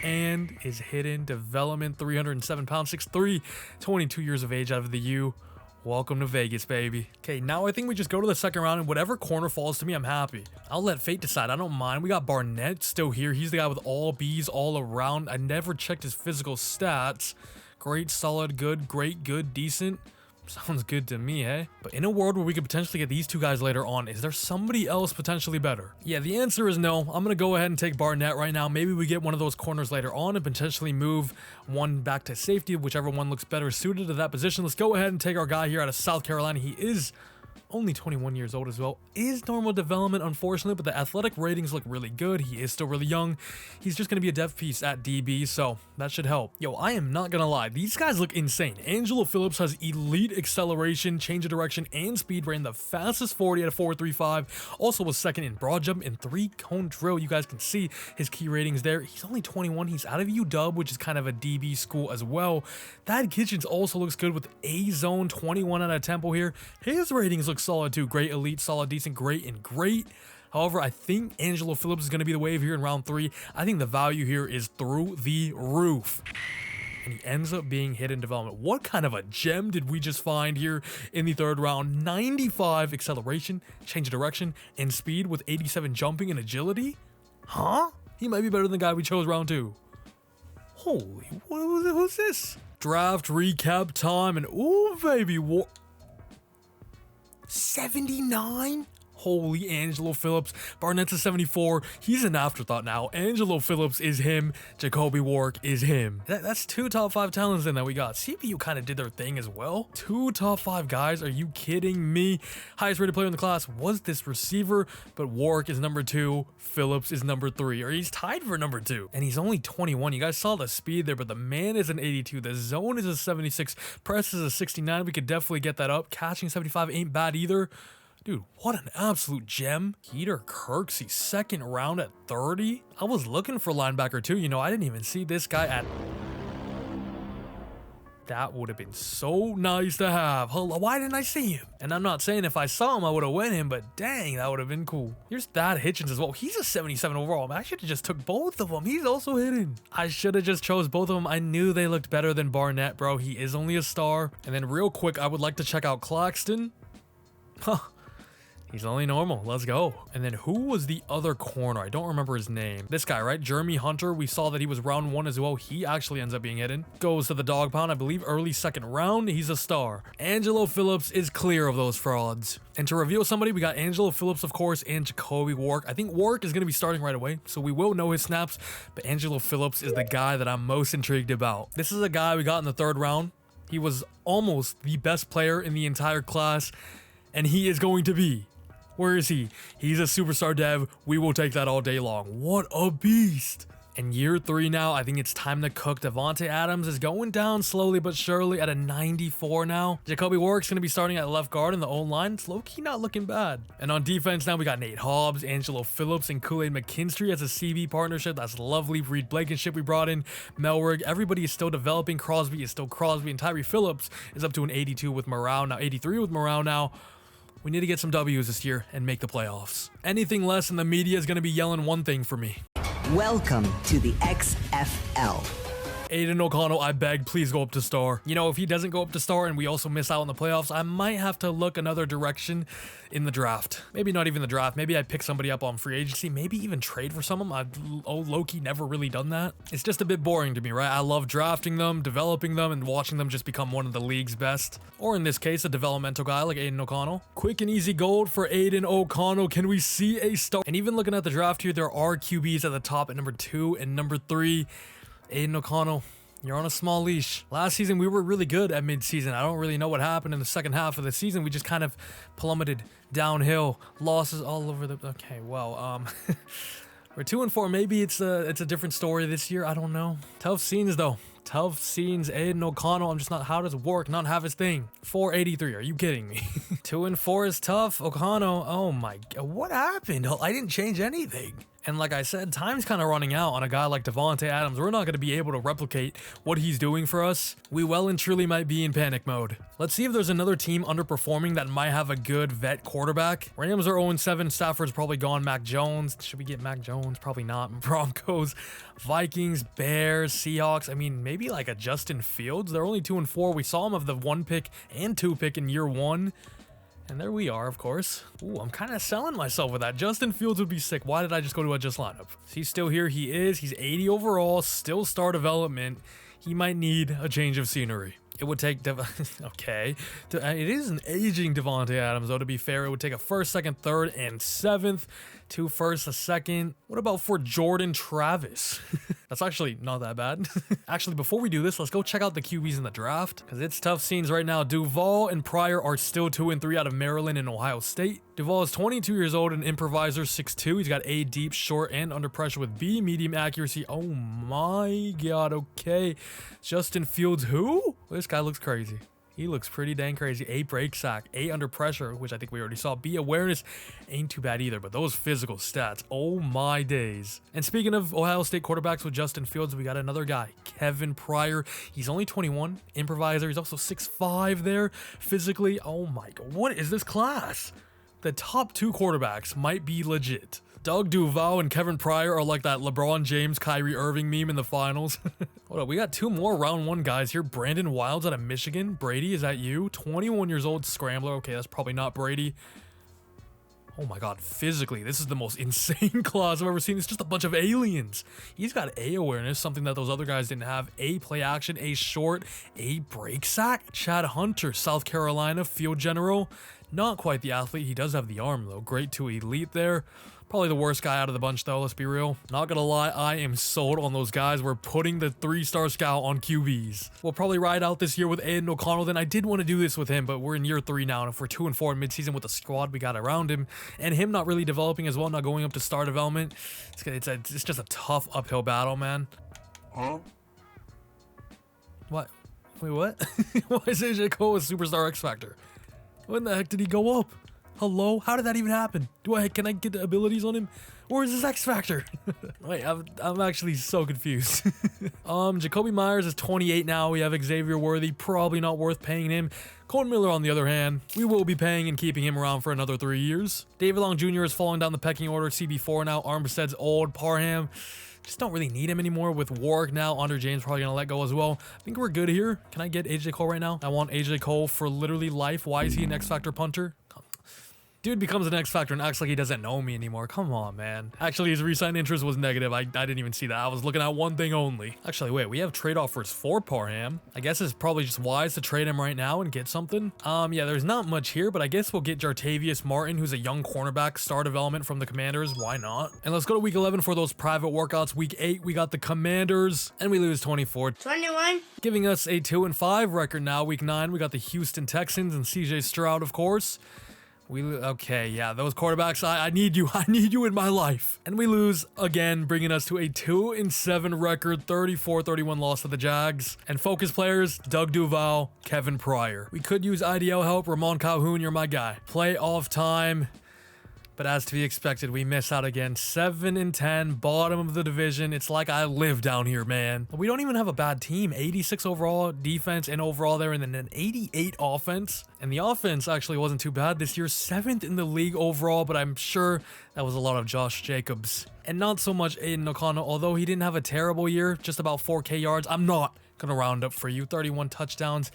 And is hidden development, 307 pounds, 6'3", 22 years of age out of the U. Welcome to Vegas, baby. Okay, now I think we just go to the second round, and whatever corner falls to me, I'm happy. I'll let fate decide. I don't mind. We got Barnett still here. He's the guy with all B's all around. I never checked his physical stats. Great, solid, good, great, good, decent. Sounds good to me, eh? But in a world where we could potentially get these two guys later on, is there somebody else potentially better? Yeah, the answer is no. I'm gonna go ahead and take Barnett right now. Maybe we get one of those corners later on and potentially move one back to safety, whichever one looks better suited to that position. Let's go ahead and take our guy here out of South Carolina. He is only 21 years old as well. Is normal development, unfortunately, but the athletic ratings look really good. He is still really young. He's just going to be a depth piece at DB, so that should help. Yo, I am not going to lie. These guys look insane. Angelo Phillips has elite acceleration, change of direction, and speed. Ran the fastest 40 at a 4.35. Also was second in broad jump and 3-cone drill. You guys can see his key ratings there. He's only 21. He's out of UW, which is kind of a DB school as well. Thad Kitchens also looks good with A-zone, 21 out of Temple here. His ratings look solid too. Great, elite, solid, decent, great, and great. However, I think Angelo Phillips is going to be the wave here in round 3. I think the value here is through the roof. And he ends up being hidden development. What kind of a gem did we just find here in the 3rd round? 95 acceleration, change of direction, and speed with 87 jumping and agility? Huh? He might be better than the guy we chose round 2. Holy, who's this? Draft recap time, and ooh, baby, what? 79? Holy Angelo Phillips. Barnett's a 74. He's an afterthought now. Angelo Phillips is him. Jacoby Wark is him. That's 2 top 5 talents in that we got. CPU kind of did their thing as well. 2 top 5 guys. Are you kidding me? Highest rated player in the class was this receiver, but Wark is number 2. Phillips is number 3, or he's tied for number 2. And he's only 21. You guys saw the speed there, but the man is an 82. The zone is a 76. Press is a 69. We could definitely get that up. Catching 75 ain't bad either. Dude, what an absolute gem. Peter Kirksey, 2nd round at 30. I was looking for linebacker too. You know, I didn't even see this guy at... That would have been so nice to have. Hello, why didn't I see him? And I'm not saying if I saw him, I would have went him, but dang, that would have been cool. Here's Thad Hitchens as well. He's a 77 overall. I should have just took both of them. He's also hidden. I should have just chose both of them. I knew they looked better than Barnett, bro. He is only a star. And then real quick, I would like to check out Claxton. Huh. He's only normal. Let's go. And then who was the other corner? I don't remember his name. This guy, right? Jeremy Hunter. We saw that he was round 1 as well. He actually ends up being hidden. Goes to the dog pound, I believe, early 2nd round. He's a star. Angelo Phillips is clear of those frauds. And to reveal somebody, we got Angelo Phillips, of course, and Jacoby Wark. I think Wark is going to be starting right away, so we will know his snaps. But Angelo Phillips is the guy that I'm most intrigued about. This is a guy we got in the 3rd round. He was almost the best player in the entire class, and he is going to be. Where is he? He's a superstar dev. We will take that all day long. What a beast. In year 3 now, I think it's time to cook. Davante Adams is going down slowly but surely at a 94 now. Jacoby Warwick's going to be starting at left guard in the O-line. It's low-key not looking bad. And on defense now, we got Nate Hobbs, Angelo Phillips, and Kool-Aid McKinstry as a CB partnership. That's lovely. Reed Blankenship we brought in. Melrig. Everybody is still developing. Crosby is still Crosby. And Tyree Phillips is up to an 82 with morale now. 83 with morale now. We need to get some W's this year and make the playoffs. Anything less and the media is going to be yelling one thing for me. Welcome to the XFL. Aiden O'Connell, I beg, please go up to star. You know, if he doesn't go up to star and we also miss out on the playoffs, I might have to look another direction in the draft. Maybe not even the draft. Maybe I'd pick somebody up on free agency. Maybe even trade for someone. I've low-key never really done that. It's just a bit boring to me, right? I love drafting them, developing them, and watching them just become one of the league's best. Or in this case, a developmental guy like Aiden O'Connell. Quick and easy gold for Aiden O'Connell. Can we see a star? And even looking at the draft here, there are QBs at the top at number 2 and number 3. Aiden O'Connell, you're on a small leash. Last season, we were really good at midseason. I don't really know what happened in the second half of the season. We just kind of plummeted downhill. Losses all over the... Okay, well, we're 2-4. Maybe it's a different story this year. I don't know. Tough scenes, though. Tough scenes. Aiden O'Connell, I'm just not... How does work not have his thing? 483. Are you kidding me? 2-4 is tough. O'Connell, oh my... What happened? I didn't change anything. And like I said, time's kind of running out on a guy like Davante Adams. We're not going to be able to replicate what he's doing for us. We well and truly might be in panic mode. Let's see if there's another team underperforming that might have a good vet quarterback. Rams are 0-7. Stafford's probably gone. Mac Jones. Should we get Mac Jones? Probably not. Broncos, Vikings, Bears, Seahawks. I mean, maybe like a Justin Fields. They're only 2-4. We saw him of the 1 pick and 2 pick in year 1. And there we are, of course. Ooh, I'm kind of selling myself with that. Justin Fields would be sick. Why did I just go to a just lineup? He's still here. He is. He's 80 overall. Still star development. He might need a change of scenery. It would take... okay. It is an aging Davante Adams, though, to be fair. It would take a 1st, 2nd, 3rd, and 7th. 2 firsts, a 2nd. What about for Jordan Travis? That's actually not that bad. Actually, before we do this, let's go check out the QBs in the draft, because it's tough scenes right now. Duval and Pryor are still 2-3 out of Maryland and Ohio State. Duval is 22 years old, an improviser, 6'2". He's got A, deep, short, and under pressure with B, medium accuracy. Oh my god, okay. Justin Fields, who? This guy looks crazy. He looks pretty dang crazy. A, break sack. A, under pressure, which I think we already saw. B, awareness. Ain't too bad either, but those physical stats, oh my days. And speaking of Ohio State quarterbacks with Justin Fields, we got another guy, Kevin Pryor. He's only 21, improviser. He's also 6'5" there, physically. Oh my god, what is this class? The top 2 quarterbacks might be legit. Doug Duval and Kevin Pryor are like that LeBron James, Kyrie Irving meme in the finals. Hold up, we got 2 more round 1 guys here. Brandon Wilds out of Michigan. Brady, is that you? 21 years old, scrambler. Okay, that's probably not Brady. Oh my god, physically, this is the most insane class I've ever seen. It's just a bunch of aliens. He's got A awareness, something that those other guys didn't have. A play action, A short, A break sack. Chad Hunter, South Carolina, field general. Not quite the athlete. He does have the arm, though. Great to elite there. Probably the worst guy out of the bunch, though, let's be real. Not gonna lie, I am sold on those guys. We're putting the 3-star scout on QBs. We'll probably ride out this year with Aiden O'Connell. Then I did want to do this with him, but we're in year 3 now, and if we're 2-4 in midseason with the squad we got around him, and him not really developing as well, not going up to star development, it's just a tough uphill battle, man. Huh? What? Wait, what? Why is AJ Cole a superstar X Factor? When the heck did he go up? Hello? How did that even happen? Can I get the abilities on him? Or is this X Factor? Wait, I'm actually so confused. Jacoby Myers is 28 now. We have Xavier Worthy. Probably not worth paying him. Colton Miller, on the other hand, we will be paying and keeping him around for another 3 years. David Long Jr. is falling down the pecking order. CB4 now. Armstead's old. Parham. Just don't really need him anymore with Warwick now. Andre James probably going to let go as well. I think we're good here. Can I get AJ Cole right now? I want AJ Cole for literally life. Why is he an X Factor punter? Dude becomes an X Factor and acts like he doesn't know me anymore. Come on, man. Actually, his re-sign interest was negative. I didn't even see that. I was looking at one thing only. Actually, wait, we have trade offers for Parham. I guess it's probably just wise to trade him right now and get something. Yeah, there's not much here, but I guess we'll get Jartavius Martin, who's a young cornerback, star development from the Commanders. Why not? And let's go to week 11 for those private workouts. Week 8, we got the Commanders, and we lose 24-21, giving us a 2-5 record now. Week 9, we got the Houston Texans and CJ Stroud, of course. Okay, yeah, those quarterbacks, I need you. I need you in my life. And we lose again, bringing us to a 2-7 record, 34-31 loss to the Jags. And focus players, Doug Duval, Kevin Pryor. We could use IDL help. Ramon Calhoun, you're my guy. Playoff time. But as to be expected, we miss out again. 7-10, bottom of the division. It's like I live down here, man. We don't even have a bad team. 86 overall defense and overall there, and then an 88 offense. And the offense actually wasn't too bad this year. 7th in the league overall, but I'm sure that was a lot of Josh Jacobs. And not so much Aiden O'Connell, although he didn't have a terrible year, just about 4K yards. I'm not gonna round up for you. 31 touchdowns.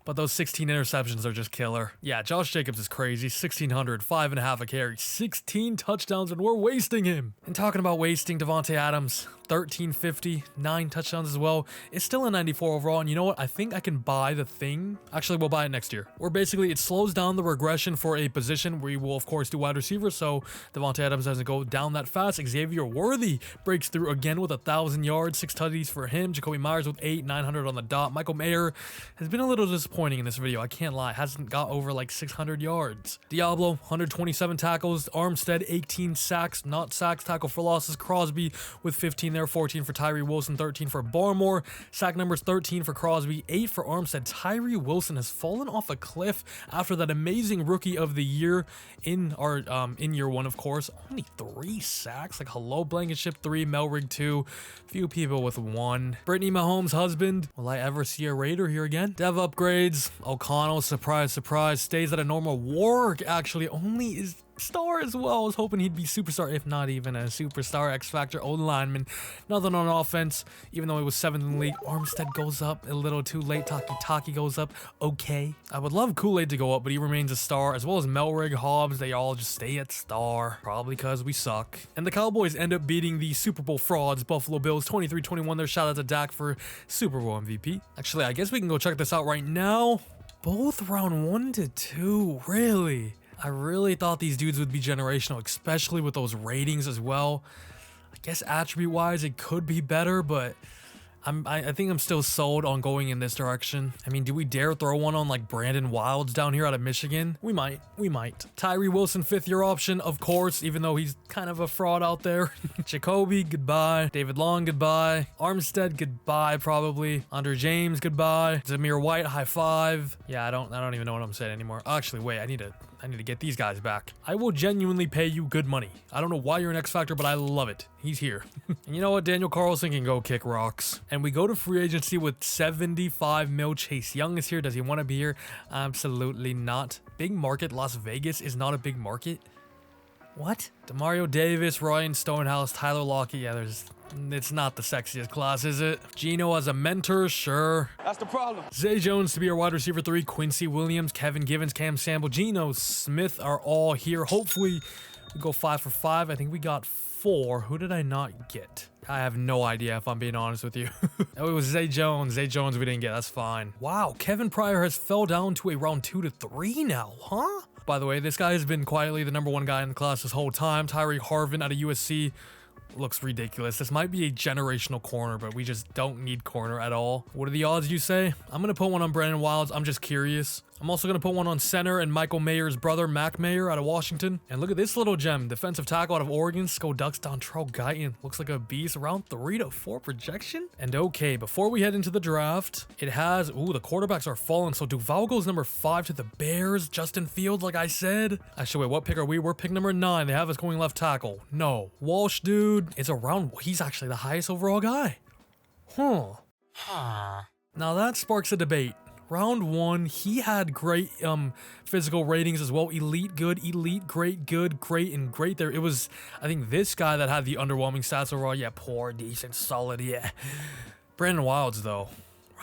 But those 16 interceptions are just killer. Yeah, Josh Jacobs is crazy. 1,600, 5.5 a carry, 16 touchdowns, and we're wasting him. And talking about wasting, Davante Adams, 1,350, 9 touchdowns as well. It's still a 94 overall, and you know what? I think I can buy the thing. Actually, we'll buy it next year. Where basically it slows down the regression for a position. We will, of course, do wide receiver, so Davante Adams doesn't go down that fast. Xavier Worthy breaks through again with 1,000 yards, 6 tutties for him. Jacoby Myers with 8, 900 on the dot. Michael Mayer has been a little disappointing in this video, I can't lie. Hasn't got over like 600 yards. Diablo, 127 tackles. Armstead, 18 sacks, not sacks, tackle for losses. Crosby with 15 there, 14 for Tyree Wilson, 13 for Barmore. Sack numbers 13 for Crosby, 8 for Armstead. Tyree Wilson has fallen off a cliff after that amazing rookie of the year in our in year 1, of course. Only 3 sacks. Like, hello, Blankenship 3, Melrig 2. Few people with 1. Brittany Mahomes' husband. Will I ever see a Raider here again? Dev upgrades. O'Connell, surprise, surprise, stays at a normal. Warwick actually only is star as well. I was hoping he'd be superstar, if not even a superstar. X Factor, O lineman. Nothing on offense, even though he was 7th in the league. Armstead goes up a little too late. Taki goes up. Okay. I would love Kool-Aid to go up, but he remains a star, as well as Melrig, Hobbs. They all just stay at star, probably because we suck. And the Cowboys end up beating the Super Bowl frauds, Buffalo Bills, 23-21. Their shout out to Dak for Super Bowl MVP. Actually, I guess we can go check this out right now. Both round 1 to 2, really? I really thought these dudes would be generational, especially with those ratings as well. I guess attribute-wise, it could be better, but I think I'm still sold on going in this direction. I mean, do we dare throw one on like Brandon Wilds down here out of Michigan? We might. Tyree Wilson, 5th-year option, of course, even though he's kind of a fraud out there. Jacoby, goodbye. David Long, goodbye. Armstead, goodbye, probably. Andre James, goodbye. Zamir White, high five. Yeah, I don't even know what I'm saying anymore. Actually, wait, I need to get these guys back. I will genuinely pay you good money. I don't know why you're an X Factor, but I love it. He's here. And you know what? Daniel Carlson can go kick rocks. And we go to free agency with 75 mil. Chase Young is here. Does he want to be here? Absolutely not. Big market. Las Vegas is not a big market. What? Demario Davis, Ryan Stonehouse, Tyler Lockett. Yeah, it's not the sexiest class, is it? Gino as a mentor, sure. That's the problem. Zay Jones to be our wide receiver 3. Quincy Williams, Kevin Givens, Cam Sample, Geno Smith are all here. Hopefully we go 5 for 5. I think we got 4. Who did I not get? I have no idea, if I'm being honest with you. Oh, it was Zay Jones. Zay Jones we didn't get. That's fine. Wow, Kevin Pryor has fell down to a round 2 to 3 now, huh? By the way, this guy has been quietly the #1 guy in the class this whole time. Tyree Harvin out of USC. Looks ridiculous. This might be a generational corner, but we just don't need corner at all. What are the odds, you say? I'm going to put one on Brandon Wilds. I'm just curious. I'm also going to put one on center and Michael Mayer's brother, Mac Mayer, out of Washington. And look at this little gem. Defensive tackle out of Oregon, Sko Ducks, Dontrell Guyton. Looks like a beast. Around 3 to 4 projection. And okay, before we head into the draft, it has... Ooh, the quarterbacks are falling. So Duval goes number 5 to the Bears. Justin Fields, like I said. Actually, wait, what pick are we? We're pick number 9. They have us going left tackle. No. Walsh, dude. It's around... He's actually the highest overall guy. Huh. Now that sparks a debate. Round 1, he had great physical ratings as well. Elite, good, elite, great, good, great, and great there. It was, I think, this guy that had the underwhelming stats overall. Yeah, poor, decent, solid, yeah. Brandon Wilds, though.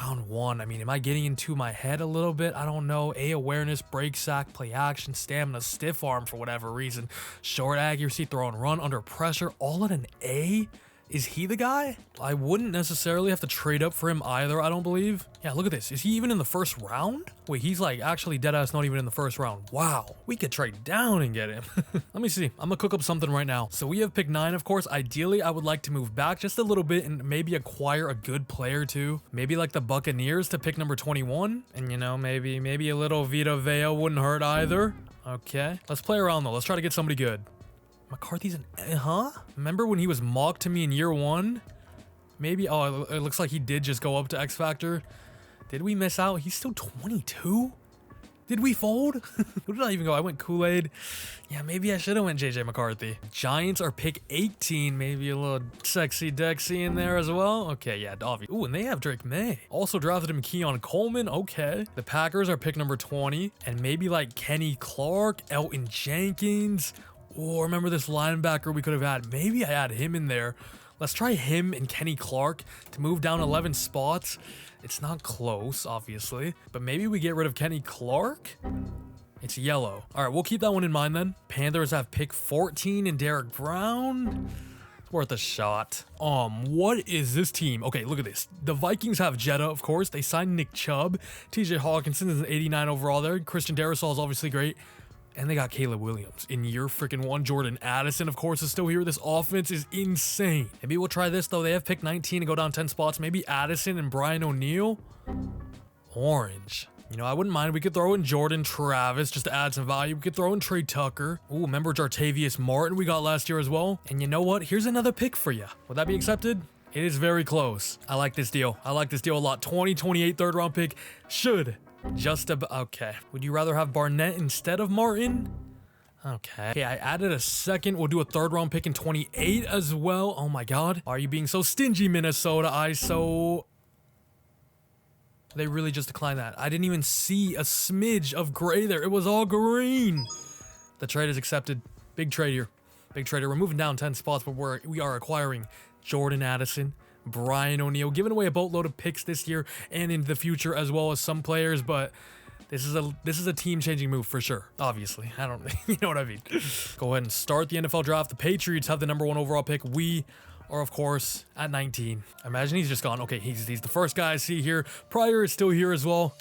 Round 1. I mean, am I getting into my head a little bit? I don't know. A, awareness, break sack, play action, stamina, stiff arm for whatever reason. Short accuracy, throw and run, under pressure, all at an A? Is he the guy? I wouldn't necessarily have to trade up for him either, I don't believe. Yeah, look at this. Is he even in the first round? Wait, he's like actually deadass not even in the first round. Wow, we could trade down and get him. Let me see. I'm gonna cook up something right now. So we have pick 9, of course. Ideally, I would like to move back just a little bit and maybe acquire a good player too. Maybe like the Buccaneers to pick number 21. And you know, maybe a little Vita Vea wouldn't hurt either. Okay, let's play around though. Let's try to get somebody good. McCarthy's an Remember when he was mocked to me in year 1? Maybe. Oh, it looks like he did just go up to X Factor. Did we miss out? He's still 22? Did we fold? Who did I even go? I went Kool-Aid. Yeah, maybe I should have went JJ McCarthy. Giants are pick 18. Maybe a little sexy Dexy in there as well. Okay, yeah, obviously. Ooh, and they have Drake May. Also drafted him Keon Coleman. Okay. The Packers are pick number 20. And maybe like Kenny Clark, Elton Jenkins. Oh, remember this linebacker we could have had? Maybe I had him in there. Let's try him and Kenny Clark to move down 11 spots. It's not close, obviously, but maybe we get rid of Kenny Clark? It's yellow. All right, we'll keep that one in mind then. Panthers have pick 14 and Derek Brown. It's worth a shot. What is this team? Okay, look at this. The Vikings have Jetta, of course. They signed Nick Chubb. TJ Hawkinson is an 89 overall there. Christian Darrisaw is obviously great. And they got Caleb Williams in year freaking 1. Jordan Addison, of course, is still here. This offense is insane. Maybe we'll try this, though. They have pick 19 and go down 10 spots. Maybe Addison and Brian O'Neill. Orange. You know, I wouldn't mind. We could throw in Jordan Travis just to add some value. We could throw in Trey Tucker. Ooh, remember Jartavius Martin we got last year as well? And you know what? Here's another pick for you. Would that be accepted? It is very close. I like this deal. I like this deal a lot. 2028 third round pick should just about. Okay. Would you rather have Barnett instead of Martin? Okay. Okay, I added a second. We'll do a third round pick in 28 as well. Oh my God. Are you being so stingy, Minnesota? They really just declined that. I didn't even see a smidge of gray there. It was all green. The trade is accepted. Big trade here. Big trader. We're moving down 10 spots, but we are acquiring Jordan Addison, Brian O'Neill, giving away a boatload of picks this year and in the future as well as some players, but this is a team-changing move for sure. Obviously, I don't, you know what I mean. Go ahead and start the NFL draft. The Patriots have the number 1 overall pick. We are, of course, at 19. Imagine he's just gone. Okay, he's the first guy I see here. Pryor is still here as well.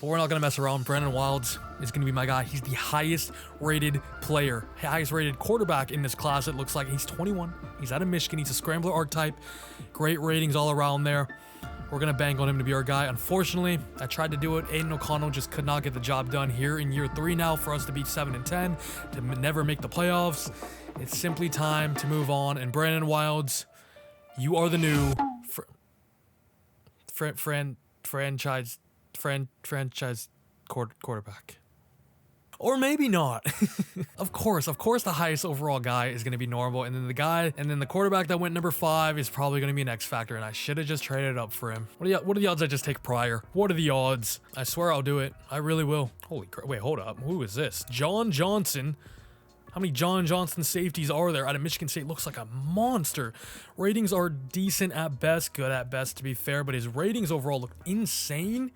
But we're not going to mess around. Brandon Wilds is going to be my guy. He's the highest rated player, highest rated quarterback in this class. It looks like he's 21. He's out of Michigan. He's a scrambler archetype. Great ratings all around there. We're going to bank on him to be our guy. Unfortunately, I tried to do it. Aiden O'Connell just could not get the job done here in year 3 now for us to be 7-10, to never make the playoffs. It's simply time to move on. And Brandon Wilds, you are the new franchise quarterback. Or maybe not. Of course, the highest overall guy is going to be normal, and then the quarterback that went number 5 is probably going to be an X Factor, and I should have just traded up for him. What are the odds I just take Pryor? What are the odds? I swear I'll do it. I really will. Holy crap. Wait, hold up. Who is this? John Johnson. How many John Johnson safeties are there out of Michigan State? Looks like a monster. Ratings are decent at best, good at best to be fair, but his ratings overall look insane.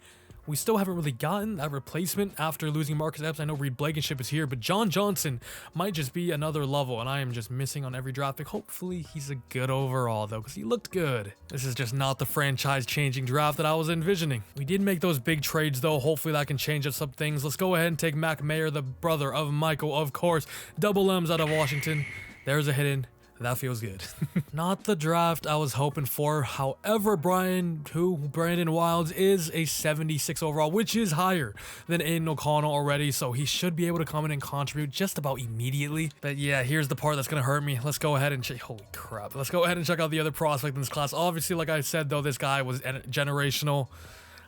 We still haven't really gotten that replacement after losing Marcus Epps. I know Reed Blankenship is here, but John Johnson might just be another level, and I am just missing on every draft pick. Hopefully, he's a good overall, though, because he looked good. This is just not the franchise-changing draft that I was envisioning. We did make those big trades, though. Hopefully, that can change up some things. Let's go ahead and take Mac Mayer, the brother of Michael, of course. Double M's out of Washington. There's a hidden. That feels good. Not the draft I was hoping for. However, Brandon Wilds is a 76 overall, which is higher than Aiden O'Connell already, so he should be able to come in and contribute just about immediately. But yeah, here's the part that's going to hurt me. Let's go ahead and holy crap. Let's go ahead and check out the other prospect in this class. Obviously, like I said, though, this guy was generational.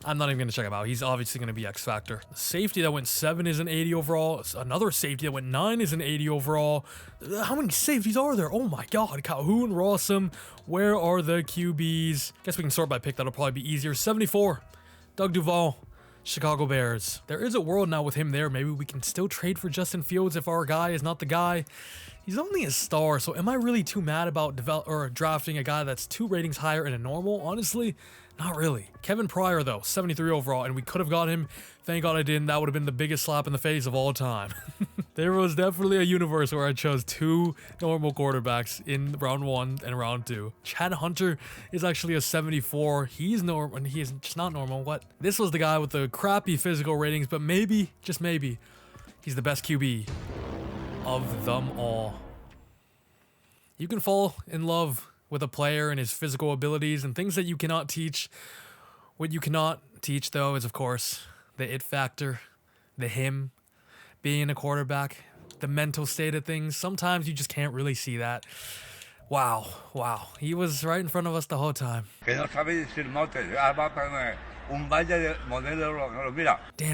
I'm not even going to check him out. He's obviously going to be X Factor. The safety that went 7 is an 80 overall. Another safety that went 9 is an 80 overall. How many safeties are there? Oh my God. Calhoun, Rossum. Where are the QBs? Guess we can sort by pick. That'll probably be easier. 74. Doug Duval. Chicago Bears. There is a world now with him there. Maybe we can still trade for Justin Fields if our guy is not the guy. He's only a star, so am I really too mad about drafting a guy that's 2 ratings higher in a normal? Honestly, not really. Kevin Pryor, though, 73 overall, and we could have got him. Thank God I didn't. That would have been the biggest slap in the face of all time. There was definitely a universe where I chose 2 normal quarterbacks in round 1 and round 2. Chad Hunter is actually a 74. He's normal, and he is just not normal. What? This was the guy with the crappy physical ratings, but maybe, just maybe, he's the best QB of them all. You can fall in love with a player and his physical abilities and things that you cannot teach. What you cannot teach, though, is, of course, the it factor, the him, being a quarterback, the mental state of things. Sometimes you just can't really see that. Wow. He was right in front of us the whole time. Damn,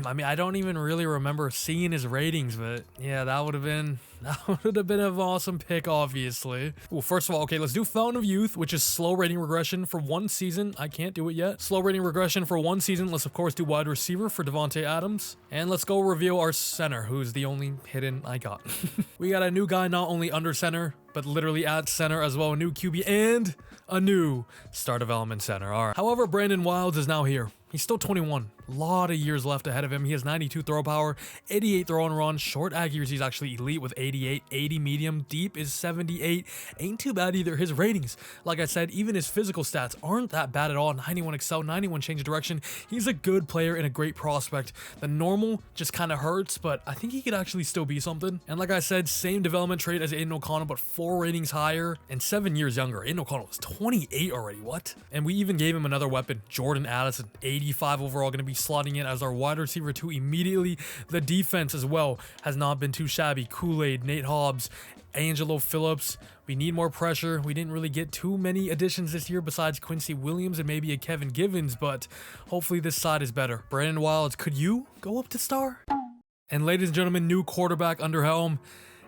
I mean, I don't even really remember seeing his ratings, but yeah, that would have been an awesome pick, obviously. Well, first of all, okay, let's do Fountain of Youth, which is slow rating regression for 1 season. I can't do it yet. Slow rating regression for 1 season. Let's, of course, do wide receiver for Davante Adams. And let's go reveal our center, who's the only hidden I got. We got a new guy, not only under center, but literally at center as well. A new QB and a new star development center. All right. However, Brandon Wilds is now here. He's still 21. A lot of years left ahead of him. He has 92 throw power, 88 throw and run. Short accuracy is actually elite with 88. 80 medium. Deep is 78. Ain't too bad either. His ratings, like I said, even his physical stats aren't that bad at all. 91 excel, 91 change of direction. He's a good player and a great prospect. The normal just kind of hurts, but I think he could actually still be something. And like I said, same development trait as Aiden O'Connell, but 4 ratings higher and 7 years younger. Aiden O'Connell is 28 already. What? And we even gave him another weapon, Jordan Addison, 85 overall, going to be slotting in as our wide receiver 2 immediately. The defense as well has not been too shabby. Kool-Aid, Nate Hobbs, Angelo Phillips. We need more pressure. We didn't really get too many additions this year besides Quincy Williams and maybe a Kevin Givens, but hopefully this side is better. Brandon Wilds, could you go up to star? And ladies and gentlemen, new quarterback under helm.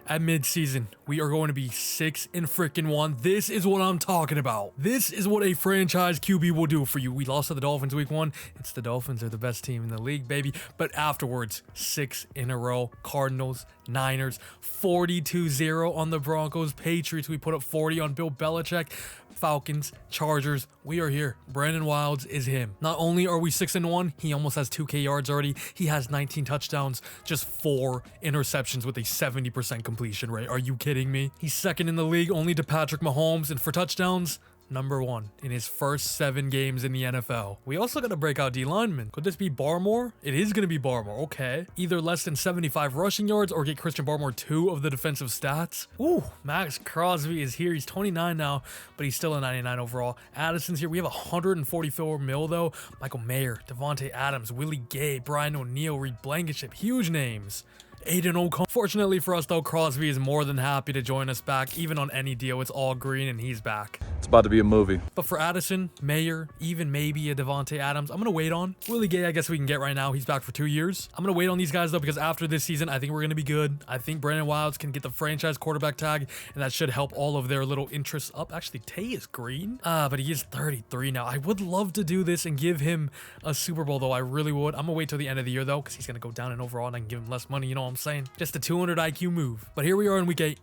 At mid-season, we are going to be 6-1. This is what I'm talking about. This is what a franchise QB will do for you. We lost to the Dolphins week 1. It's the Dolphins are the best team in the league, baby. But afterwards, 6 in a row. Cardinals, Niners, 42-0 on the Broncos. Patriots, we put up 40 on Bill Belichick. Falcons, Chargers, we are here. Brandon Wilds is him. Not only are we 6-1, he almost has 2K yards already. He has 19 touchdowns, just 4 interceptions with a 70% completion rate. Are you kidding me? He's second in the league only to Patrick Mahomes, and for touchdowns, number 1 in his first 7 games in the NFL. We also got a breakout D lineman. Could this be Barmore? It is going to be Barmore. Okay. Either less than 75 rushing yards or get Christian Barmore 2 of the defensive stats. Ooh, Maxx Crosby is here. He's 29 now, but he's still a 99 overall. Addison's here. We have 144 mil though. Michael Mayer, Davante Adams, Willie Gay, Brian O'Neill, Reed Blankenship. Huge names. Aiden O'Connell. Fortunately for us though, Crosby is more than happy to join us back. Even on any deal, it's all green and he's back. It's about to be a movie. But for Addison, Mayer, even maybe a Davante Adams, I'm going to wait on. Willie Gay, I guess we can get right now. He's back for 2 years. I'm going to wait on these guys though, because after this season, I think we're going to be good. I think Brandon Wilds can get the franchise quarterback tag, and that should help all of their little interests up. Actually, Tay is green, but he is 33 now. I would love to do this and give him a Super Bowl though. I really would. I'm going to wait till the end of the year though, because he's going to go down in overall and I can give him less money. You know what I'm saying? Just a 200 IQ move. But here we are in week 8.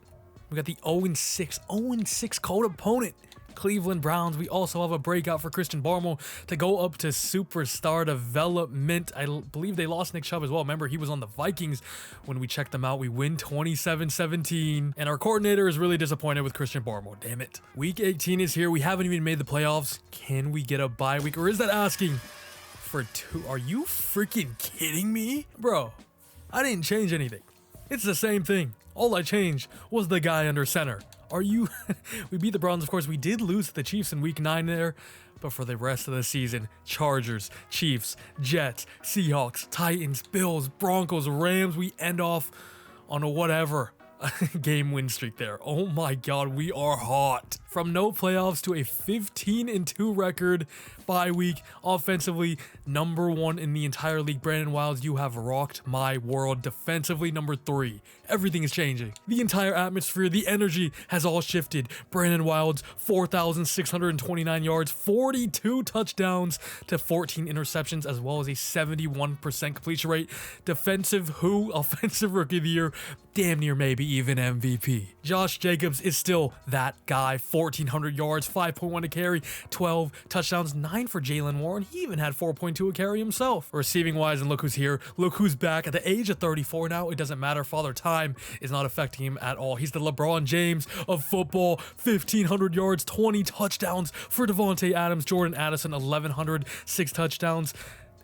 We got the 0-6 cold opponent, Cleveland Browns. We also have a breakout for Christian Barmore to go up to superstar development. I believe they lost Nick Chubb as well. Remember, he was on the Vikings when we checked them out. We win 27-17. And our coordinator is really disappointed with Christian Barmore. Damn it. Week 18 is here. We haven't even made the playoffs. Can we get a bye week? Or is that asking for 2? Are you freaking kidding me? Bro, I didn't change anything. It's the same thing. All I changed was the guy under center. Are you? We beat the Browns, of course. We did lose to the Chiefs in week 9 there. But for the rest of the season, Chargers, Chiefs, Jets, Seahawks, Titans, Bills, Broncos, Rams, we end off on a whatever game win streak there. Oh my God, we are hot. From no playoffs to a 15-2 record bye week. Offensively, number 1 in the entire league. Brandon Wilds, you have rocked my world. Defensively, number 3. Everything is changing. The entire atmosphere, the energy has all shifted. Brandon Wilds, 4,629 yards, 42 touchdowns to 14 interceptions, as well as a 71% completion rate. Defensive offensive rookie of the year, damn near maybe even MVP. Josh Jacobs is still that guy. 1,400 yards, 5.1 a carry, 12 touchdowns, 9 for Jaylen Warren. He even had 4.2 a carry himself. Receiving wise, and look who's here. Look who's back at the age of 34 now. It doesn't matter. Father Time is not affecting him at all. He's the LeBron James of football. 1,500 yards, 20 touchdowns for Davante Adams. Jordan Addison, 1,100, 6 touchdowns.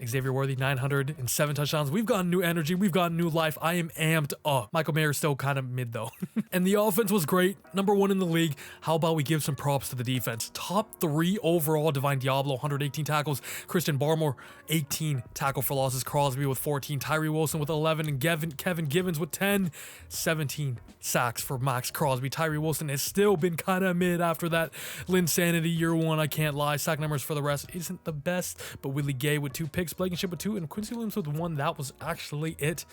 Xavier Worthy, 907 touchdowns. We've got new energy. We've got new life. I am amped up. Michael Mayer still kind of mid though. And the offense was great. #1 in the league. How about we give some props to the defense? Top 3 overall. Divine Diablo, 118 tackles. Christian Barmore, 18 tackle for losses. Crosby with 14. Tyree Wilson with 11. And Kevin Givens with 10. 17 sacks for Maxx Crosby. Tyree Wilson has still been kind of mid after that Linsanity year 1. I can't lie. Sack numbers for the rest isn't the best. But Willie Gay with 2 picks. Blankenship with 2, and Quincy Williams with 1. That was actually it.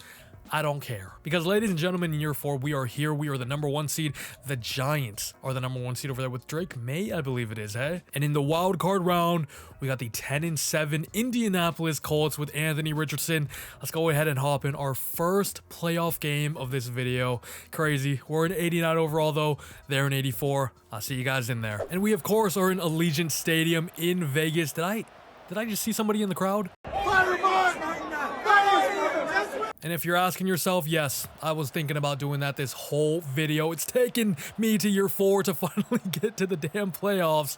I don't care. Because, ladies and gentlemen, in year 4, we are here. We are the #1 seed. The Giants are the #1 seed over there with Drake May, I believe it is, hey? And in the wild card round, we got the 10-7 Indianapolis Colts with Anthony Richardson. Let's go ahead and hop in our first playoff game of this video. Crazy. We're in 89 overall, though. They're in 84. I'll see you guys in there. And we, of course, are in Allegiant Stadium in Vegas. Did I just see somebody in the crowd? And if you're asking yourself, yes, I was thinking about doing that this whole video. It's taken me to year 4 to finally get to the damn playoffs.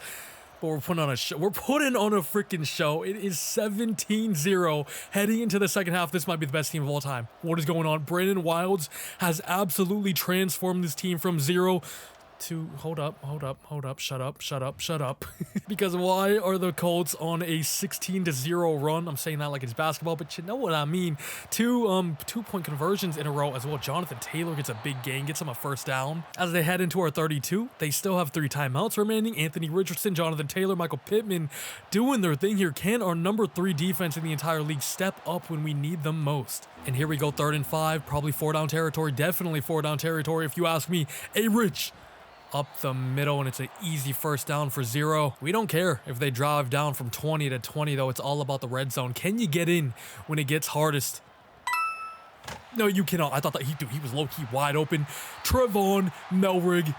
But we're putting on a show. We're putting on a freaking show. It is 17-0 heading into the second half. This might be the best team of all time. What is going on? Brandon Wilds has absolutely transformed this team from 0 to hold up, shut up. Because why are the Colts on a 16-0 run? I'm saying that like it's basketball, but you know what I mean. 2-point conversions in a row as well. Jonathan Taylor gets a big gain, gets him a first down. As they head into our 32, they still have 3 timeouts remaining. Anthony Richardson, Jonathan Taylor, Michael Pittman doing their thing here. Can our #3 defense in the entire league step up when we need them most? And here we go, 3rd and 5, probably 4-down territory. Definitely 4-down territory if you ask me. Rich up the middle, and it's an easy first down for 0. We don't care if they drive down from 20 to 20, though. It's all about the red zone. Can you get in when it gets hardest? No, you cannot. I thought that he was low-key wide open. Trevon Melrig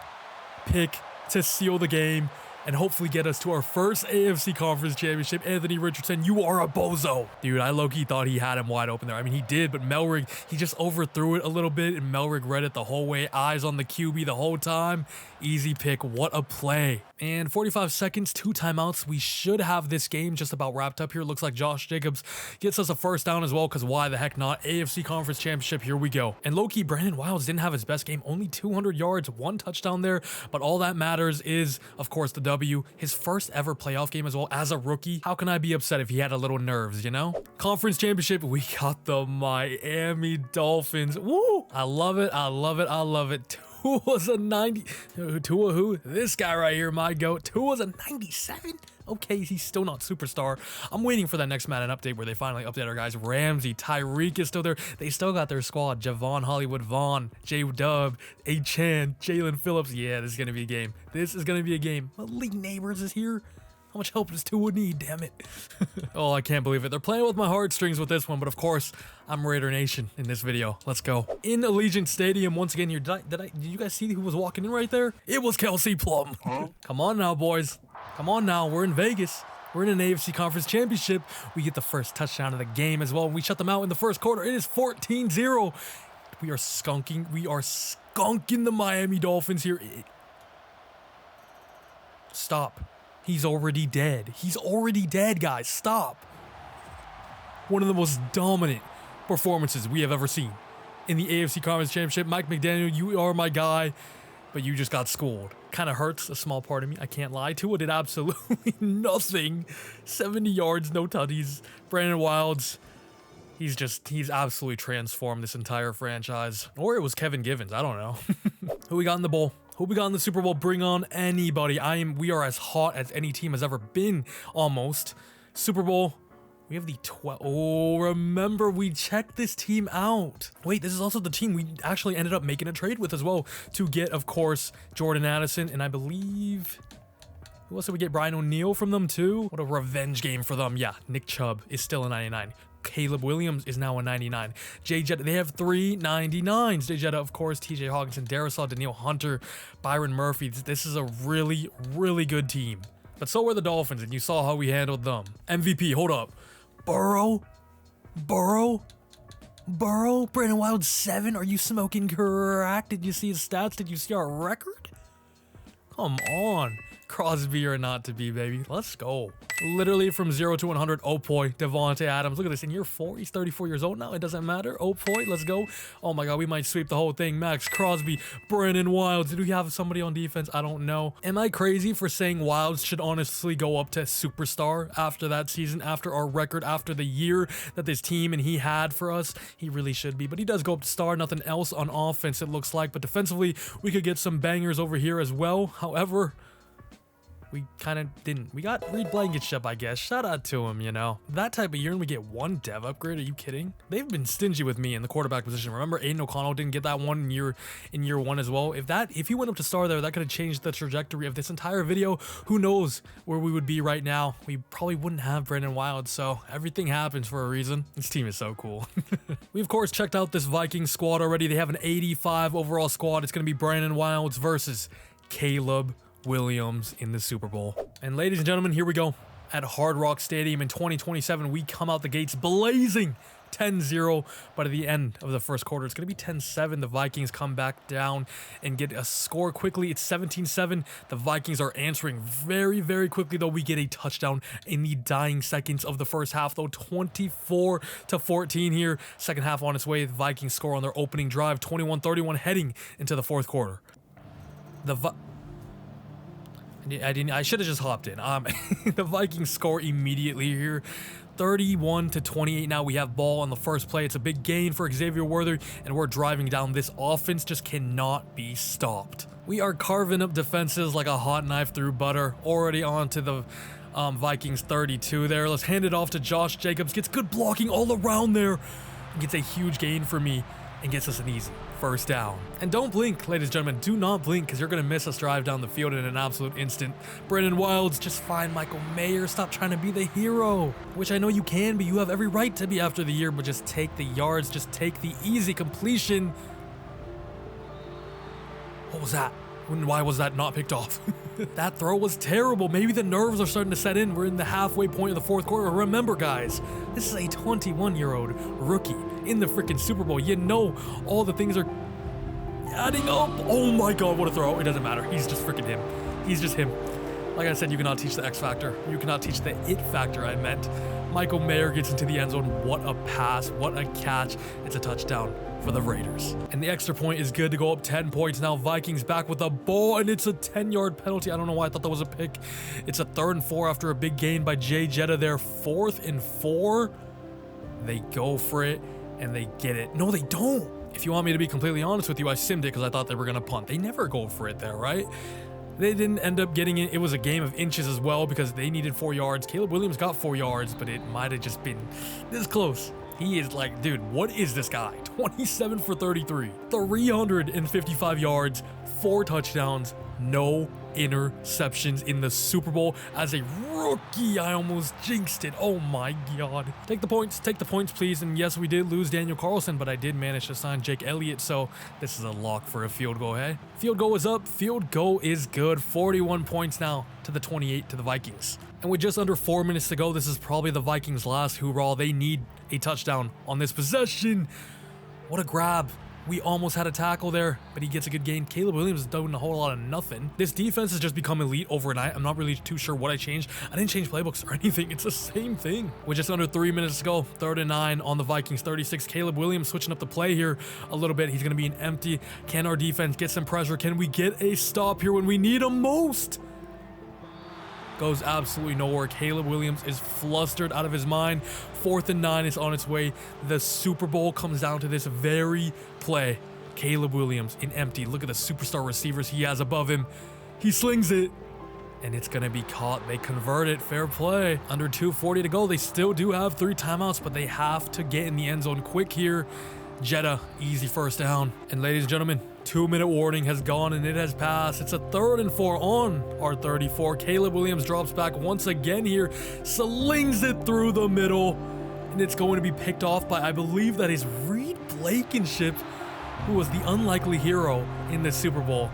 pick to seal the game and hopefully get us to our first AFC Conference Championship. Anthony Richardson, you are a bozo. Dude, I low-key thought he had him wide open there. I mean, he did, but Melrig, he just overthrew it a little bit, and Melrig read it the whole way. Eyes on the QB the whole time. Easy pick. What a play. And 45 seconds, 2 timeouts. We should have this game just about wrapped up here. Looks like Josh Jacobs gets us a first down as well, because why the heck not? AFC Conference Championship, here we go. And low-key, Brandon Wilds didn't have his best game. Only 200 yards, 1 touchdown there. But all that matters is, of course, the W. His first ever playoff game as well as a rookie. How can I be upset if he had a little nerves, you know? Conference Championship, we got the Miami Dolphins. Woo! I love it. Tua was a 90. Tua who? This guy right here, my goat. Tua was a 97. Okay, he's still not superstar. I'm waiting for that next Madden update where they finally update our guys. Ramsey, Tyreek is still there. They still got their squad. Javon Hollywood Vaughn, J-Dub, A-Chan, Jalen Phillips. Yeah, this is going to be a game. This is going to be a game. Malik Neighbors is here. How much help does Tua need? Damn it. Oh, I can't believe it. They're playing with my heartstrings with this one, but of course, I'm Raider Nation in this video. Let's go. In Allegiant Stadium, once again here, did you guys see who was walking in right there? It was Kelsey Plum. Come on now, boys. Come on now. We're in Vegas. We're in an AFC Conference Championship. We get the first touchdown of the game as well. We shut them out in the first quarter. It is 14-0. We are skunking the Miami Dolphins here. Stop. He's already dead. He's already dead, guys. Stop. One of the most dominant performances we have ever seen in the AFC Conference Championship. Mike McDaniel, you are my guy, but you just got schooled. Kind of hurts a small part of me. I can't lie. Tua did absolutely nothing. 70 yards, no tutties. Brandon Wilds, he's absolutely transformed this entire franchise. Or it was Kevin Givens. I don't know. Who we got in the bowl? Who we got in the Super Bowl? Bring on anybody. We are as hot as any team has ever been, almost. Super Bowl, We have the 12. Oh, remember, we checked this team out. Wait, this is also the team we actually ended up making a trade with as well to get, of course, Jordan Addison. And I believe... Who else did we get? Brian O'Neill from them too? What a revenge game for them. Yeah, Nick Chubb is still a 99. Caleb Williams is now a 99. Jay Jetta, they have 3 99s. Jay Jetta, of course, TJ Hawkinson, Darisaw, Daniil Hunter, Byron Murphy. This is a really, really good team. But so were the Dolphins, and you saw how we handled them. MVP, hold up. Burrow? Brandon Wild 7? Are you smoking crack? Did you see his stats? Did you see our record? Come on. Crosby or not to be, baby. Let's go. Literally from 0 to 100. Oh boy, Davante Adams. Look at this. In year 4, he's 34 years old now. It doesn't matter. Oh boy, let's go. Oh my god, we might sweep the whole thing. Maxx, Crosby, Brandon Wilds. Did we have somebody on defense? I don't know. Am I crazy for saying Wilds should honestly go up to superstar after that season, after our record, after the year that this team and he had for us? He really should be, but he does go up to star. Nothing else on offense, it looks like. But defensively, we could get some bangers over here as well. However, we kind of didn't. We got Reed Blankenship, I guess. Shout out to him, you know. That type of year and we get 1 dev upgrade. Are you kidding? They've been stingy with me in the quarterback position. Remember, Aiden O'Connell didn't get that one in year 1 as well. If he went up to star there, that could have changed the trajectory of this entire video. Who knows where we would be right now? We probably wouldn't have Brandon Wild, so everything happens for a reason. This team is so cool. We, of course, checked out this Vikings squad already. They have an 85 overall squad. It's going to be Brandon Wilds versus Caleb Williams in the Super Bowl. And ladies and gentlemen, here we go. At Hard Rock Stadium in 2027, we come out the gates blazing 10-0, but at the end of the first quarter, it's going to be 10-7. The Vikings come back down and get a score quickly. It's 17-7. The Vikings are answering very, very quickly, though. We get a touchdown in the dying seconds of the first half, though. 24-14 here. Second half on its way. The Vikings score on their opening drive, 21-31, heading into the fourth quarter. I should have just hopped in. The Vikings score immediately here. 31-28 now. We have ball on the first play. It's a big gain for Xavier Worthy, and we're driving down. This offense just cannot be stopped. We are carving up defenses like a hot knife through butter. Already onto the Vikings 32 there. Let's hand it off to Josh Jacobs. Gets good blocking all around there. Gets a huge gain for me and gets us an easy first down. And don't blink, ladies and gentlemen. Do not blink, because you're going to miss us drive down the field in an absolute instant. Brandon Wilds, just find Michael Mayer. Stop trying to be the hero, which I know you can be. You have every right to be after the year, but just take the yards. Just take the easy completion. What was that? Why was that not picked off? That throw was terrible. Maybe the nerves are starting to set in. We're in the halfway point of the fourth quarter. Remember, guys, this is a 21-year-old rookie in the freaking Super Bowl. You know all the things are adding up. Oh my god, what a throw. It doesn't matter. He's just freaking him. He's just him. Like I said, you cannot teach the X factor. You cannot teach the it factor, I meant. Michael Mayer gets into the end zone. What a pass. What a catch. It's a touchdown for the Raiders. And the extra point is good to go up 10 points. Now Vikings back with the ball, and it's a 10-yard penalty. I don't know why I thought that was a pick. It's a 3rd and 4 after a big gain by Jay Jetta there. 4th and 4. They go for it, and they get it. No, they don't. If you want me to be completely honest with you, I simmed it because I thought they were going to punt. They never go for it there, right? They didn't end up getting it. It was a game of inches as well because they needed 4 yards. Caleb Williams got 4 yards, but it might have just been this close. He is like, dude, what is this guy? 27 for 33, 355 yards, 4 touchdowns, no interceptions in the Super Bowl. As a rookie, I almost jinxed it. Oh my god. Take the points, please. And yes, we did lose Daniel Carlson, but I did manage to sign Jake Elliott, so this is a lock for a field goal, hey? Field goal is up, field goal is good. 41 points now to the 28 to the Vikings. And with just under 4 minutes to go, this is probably the Vikings' last hoorah. They need a touchdown on this possession. What a grab. We almost had a tackle there, but he gets a good gain. Caleb Williams is doing a whole lot of nothing. This defense has just become elite overnight. I'm not really too sure what I changed. I didn't change playbooks or anything. It's the same thing. With just under 3 minutes to go, 3rd and 9 on the Vikings 36. Caleb Williams switching up the play here a little bit. He's going to be an empty. Can our defense get some pressure? Can we get a stop here when we need him most? Goes absolutely nowhere. Caleb Williams is flustered out of his mind. 4th and 9 is on its way. The Super Bowl comes down to this very play. Caleb Williams in empty. Look at the superstar receivers he has above him. He slings it. and it's gonna be caught. They convert it. Fair play. Under 2:40 to go. They still do have 3 timeouts, but they have to get in the end zone quick here. Jetta, easy first down. And ladies and gentlemen, 2-minute warning has gone and it has passed. It's a 3rd and 4 on our 34. Caleb Williams drops back once again here, slings it through the middle, and it's going to be picked off by, I believe that is Reed Blankenship, who was the unlikely hero in the Super Bowl.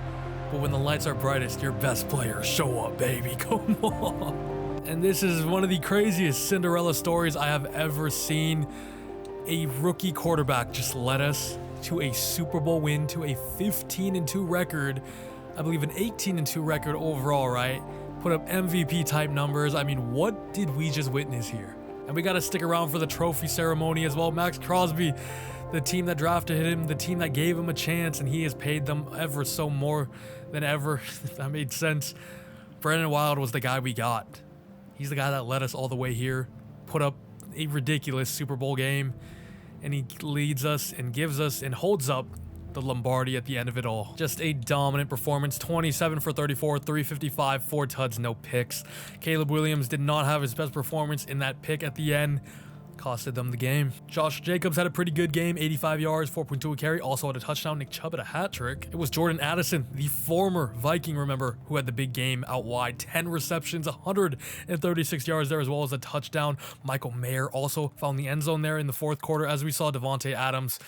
But when the lights are brightest, your best players show up, baby. Come on. And this is one of the craziest Cinderella stories I have ever seen. A rookie quarterback just led us to a Super Bowl win, to a 15-2 record. I believe an 18-2 record overall, right? Put up MVP type numbers. I mean, what did we just witness here? And we got to stick around for the trophy ceremony as well. Maxx Crosby, the team that drafted him, the team that gave him a chance, and he has paid them ever so more than ever. That made sense. Brandon Wild was the guy we got. He's the guy that led us all the way here, put up a ridiculous Super Bowl game, and he leads us and gives us and holds up the Lombardi at the end of it all. Just a dominant performance. 27 for 34, 355, 4 tuds, no picks. Caleb Williams did not have his best performance in that pick at the end. Costed them the game. Josh Jacobs had a pretty good game, 85 yards, 4.2 a carry, also had a touchdown. Nick Chubb had a hat trick. It was Jordan Addison, the former Viking, remember, who had the big game out wide. 10 receptions, 136 yards there, as well as a touchdown. Michael Mayer also found the end zone there in the 4th quarter. As we saw, Davante Adams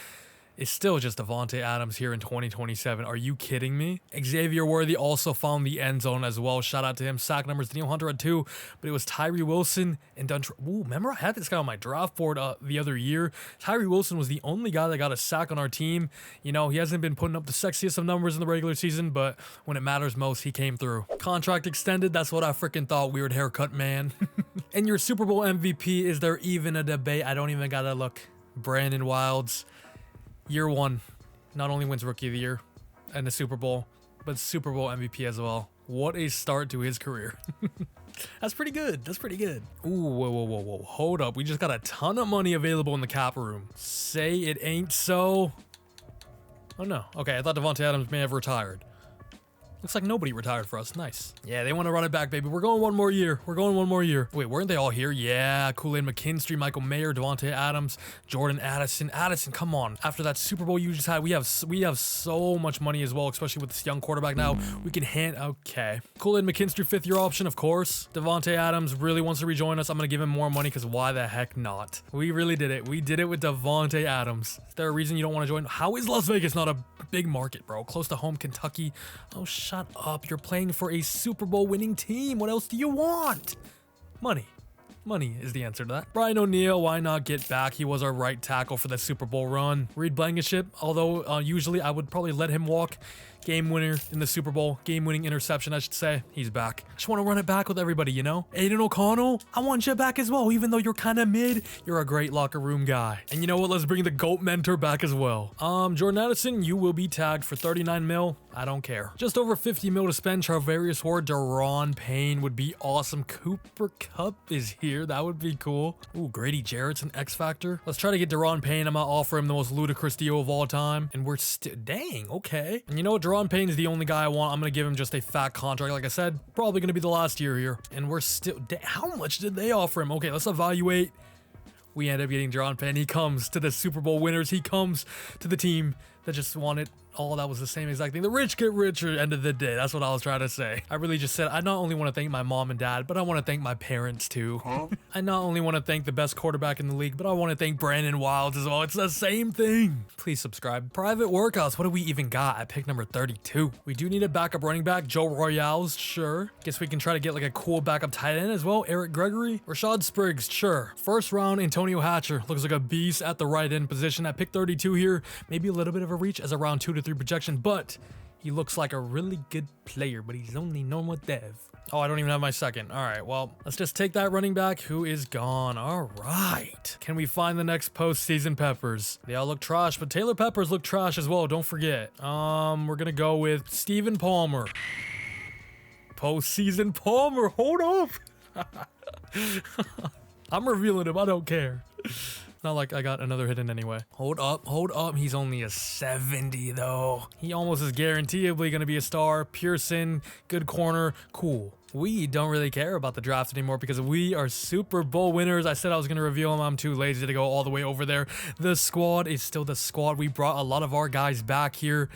is still just Davante Adams here in 2027. Are you kidding me? Xavier Worthy also found the end zone as well. Shout out to him. Sack numbers, Daniel Hunter had 2, but it was Tyree Wilson and Duntre. Ooh, remember I had this guy on my draft board the other year. Tyree Wilson was the only guy that got a sack on our team. You know, he hasn't been putting up the sexiest of numbers in the regular season, but when it matters most, he came through. Contract extended, that's what I freaking thought. Weird haircut, man. And your Super Bowl MVP, is there even a debate? I don't even gotta look. Brandon Wilds. Year 1, not only wins Rookie of the Year and the Super Bowl, but Super Bowl MVP as well. What a start to his career. That's pretty good. That's pretty good. Ooh, whoa. Hold up. We just got a ton of money available in the cap room. Say it ain't so. Oh, no. Okay, I thought Davante Adams may have retired. Looks like nobody retired for us. Nice. Yeah, they want to run it back, baby. We're going one more year. We're going one more year. Wait, weren't they all here? Yeah, Kool-Aid McKinstry, Michael Mayer, Davante Adams, Jordan Addison. Addison, come on. After that Super Bowl you just had, we have so much money as well, especially with this young quarterback now. We can hand... Okay. Kool-Aid McKinstry, 5th-year option, of course. Davante Adams really wants to rejoin us. I'm going to give him more money because why the heck not? We really did it. We did it with Davante Adams. Is there a reason you don't want to join? How is Las Vegas not a big market, bro? Close to home, Kentucky. Oh, shut up. You're playing for a Super Bowl winning team. What else do you want? Money. Money is the answer to that. Brian O'Neill, why not get back? He was our right tackle for the Super Bowl run. Reed Blankenship, although usually I would probably let him walk. Game winner in the Super Bowl. Game-winning interception, I should say. He's back. Just want to run it back with everybody, you know? Aiden O'Connell, I want you back as well. Even though you're kind of mid, you're a great locker room guy. And you know what? Let's bring the GOAT mentor back as well. Jordan Addison, you will be tagged for 39 mil. I don't care. Just over 50 mil to spend. Charvarius Ward, Daron Payne would be awesome. Cooper Kupp is here. That would be cool. Ooh, Grady Jarrett's an X Factor. Let's try to get Daron Payne. I'm gonna offer him the most ludicrous deal of all time. And we're still... Dang, okay. And you know what? Daron Payne is the only guy I want. I'm gonna give him just a fat contract. Like I said, probably gonna be the last year here. And we're still... How much did they offer him? Okay, let's evaluate. We end up getting Daron Payne. He comes to the Super Bowl winners. He comes to the team that just wanted... Oh, that was the same exact thing. The rich get richer, end of the day. That's what I was trying to say. I really just said, I not only want to thank my mom and dad, but I want to thank my parents too. I not only want to thank the best quarterback in the league, but I want to thank Brandon Wilds as well. It's the same thing. Please subscribe. Private workouts. What do we even got at pick number 32? We do need a backup running back. Joe Royales, sure. Guess we can try to get like a cool backup tight end as well. Eric Gregory. Rashad Spriggs, sure. First round, Antonio Hatcher. Looks like a beast at the right end position at pick 32 here. Maybe a little bit of a reach as a round 2 to 3 projection, but he looks like a really good player, but he's only normal dev. Oh, I don't even have my second. All right, well, let's just take that running back who is gone. All right. Can we find the next postseason Peppers? They all look trash, but Taylor Peppers look trash as well. Don't forget. We're going to go with Stephen Palmer. Postseason Palmer. Hold up. I'm revealing him. I don't care. Not like I got another hidden anyway. Hold up, hold up. He's only a 70 though. He almost is guaranteeably going to be a star. Pearson, good corner, cool. We don't really care about the draft anymore because we are Super Bowl winners. I said I was going to reveal them. I'm too lazy to go all the way over there. The squad is still the squad. We brought a lot of our guys back here,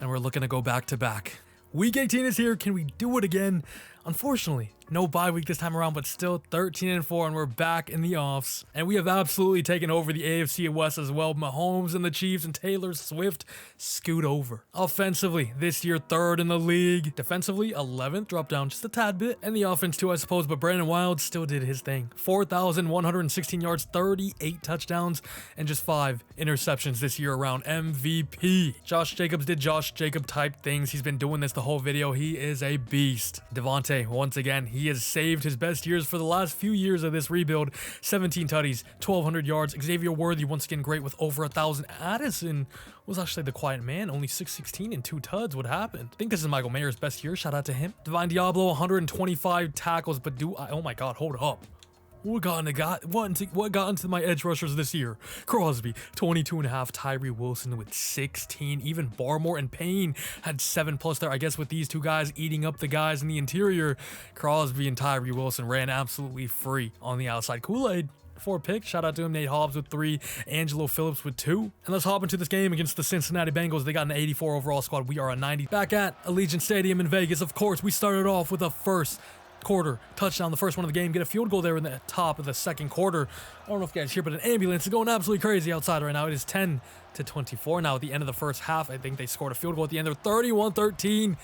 and we're looking to go back to back. Week 18 is here. Can we do it again? Unfortunately, no bye week this time around, but still 13-4, and we're back in the offs. And we have absolutely taken over the AFC West as well. Mahomes and the Chiefs and Taylor Swift scoot over. Offensively, this year, 3rd in the league. Defensively, 11th, dropped down just a tad bit. And the offense too, I suppose, but Brandon Wilds still did his thing. 4,116 yards, 38 touchdowns, and just 5 interceptions this year around MVP. Josh Jacobs did Josh Jacob type things. He's been doing this the whole video. He is a beast. Davante, once again, he has saved his best years for the last few years of this rebuild. 17 tutties, 1,200 yards. Xavier Worthy, once again, great with over 1,000. Addison was actually the quiet man, only 616 and 2 tuds. What happened? I think this is Michael Mayer's best year. Shout out to him. Divine Diablo, 125 tackles, but oh my God, hold up. What got into my edge rushers this year? Crosby, 22.5. Tyree Wilson with 16. Even Barmore and Payne had 7+ there. I guess with these two guys eating up the guys in the interior, Crosby and Tyree Wilson ran absolutely free on the outside. Kool-Aid, 4 picks. Shout out to him. Nate Hobbs with 3. Angelo Phillips with 2. And let's hop into this game against the Cincinnati Bengals. They got an 84 overall squad. We are a 90. Back at Allegiant Stadium in Vegas, of course, we started off with a first quarter touchdown, the first one of the game, get a field goal there in the top of the second quarter. I don't know if you guys hear, but an ambulance is going absolutely crazy outside right now. It is 10-24 now at the end of the first half. I think they scored a field goal at the end there. 31-13,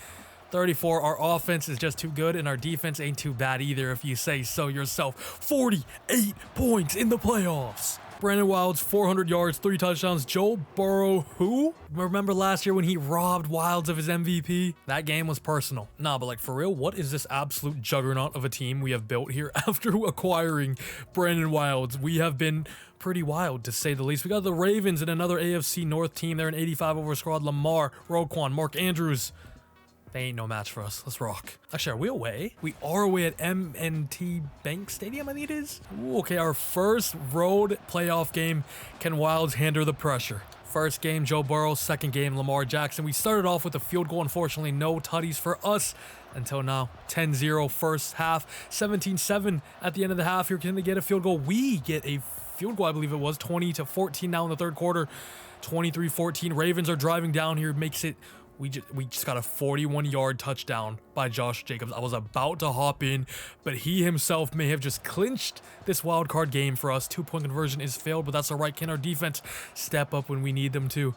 34. Our offense is just too good, and our defense ain't too bad either, if you say so yourself. 48 points in the playoffs. Brandon Wilds, 400 yards, 3 touchdowns. Joe Burrow, who? Remember last year when he robbed Wilds of his MVP? That game was personal. Nah, but like for real, what is this absolute juggernaut of a team we have built here after acquiring Brandon Wilds? We have been pretty wild, to say the least. We got the Ravens and another AFC North team. They're an 85 over squad. Lamar, Roquan, Mark Andrews. They ain't no match for us. Let's rock. Actually, are we away? We are away at M&T Bank Stadium, I think it is. Ooh, okay, our first road playoff game. Can Wilds handle the pressure? First game, Joe Burrow. Second game, Lamar Jackson. We started off with a field goal. Unfortunately, no tutties for us until now. 10-0 first half. 17-7 at the end of the half. Here, can they get a field goal? We get a field goal, I believe it was. 20-14 now in the third quarter. 23-14. Ravens are driving down here. Makes it... We just got a 41-yard touchdown by Josh Jacobs. I was about to hop in, but he himself may have just clinched this wild card game for us. 2-point conversion is failed, but that's all right. Can our defense step up when we need them to?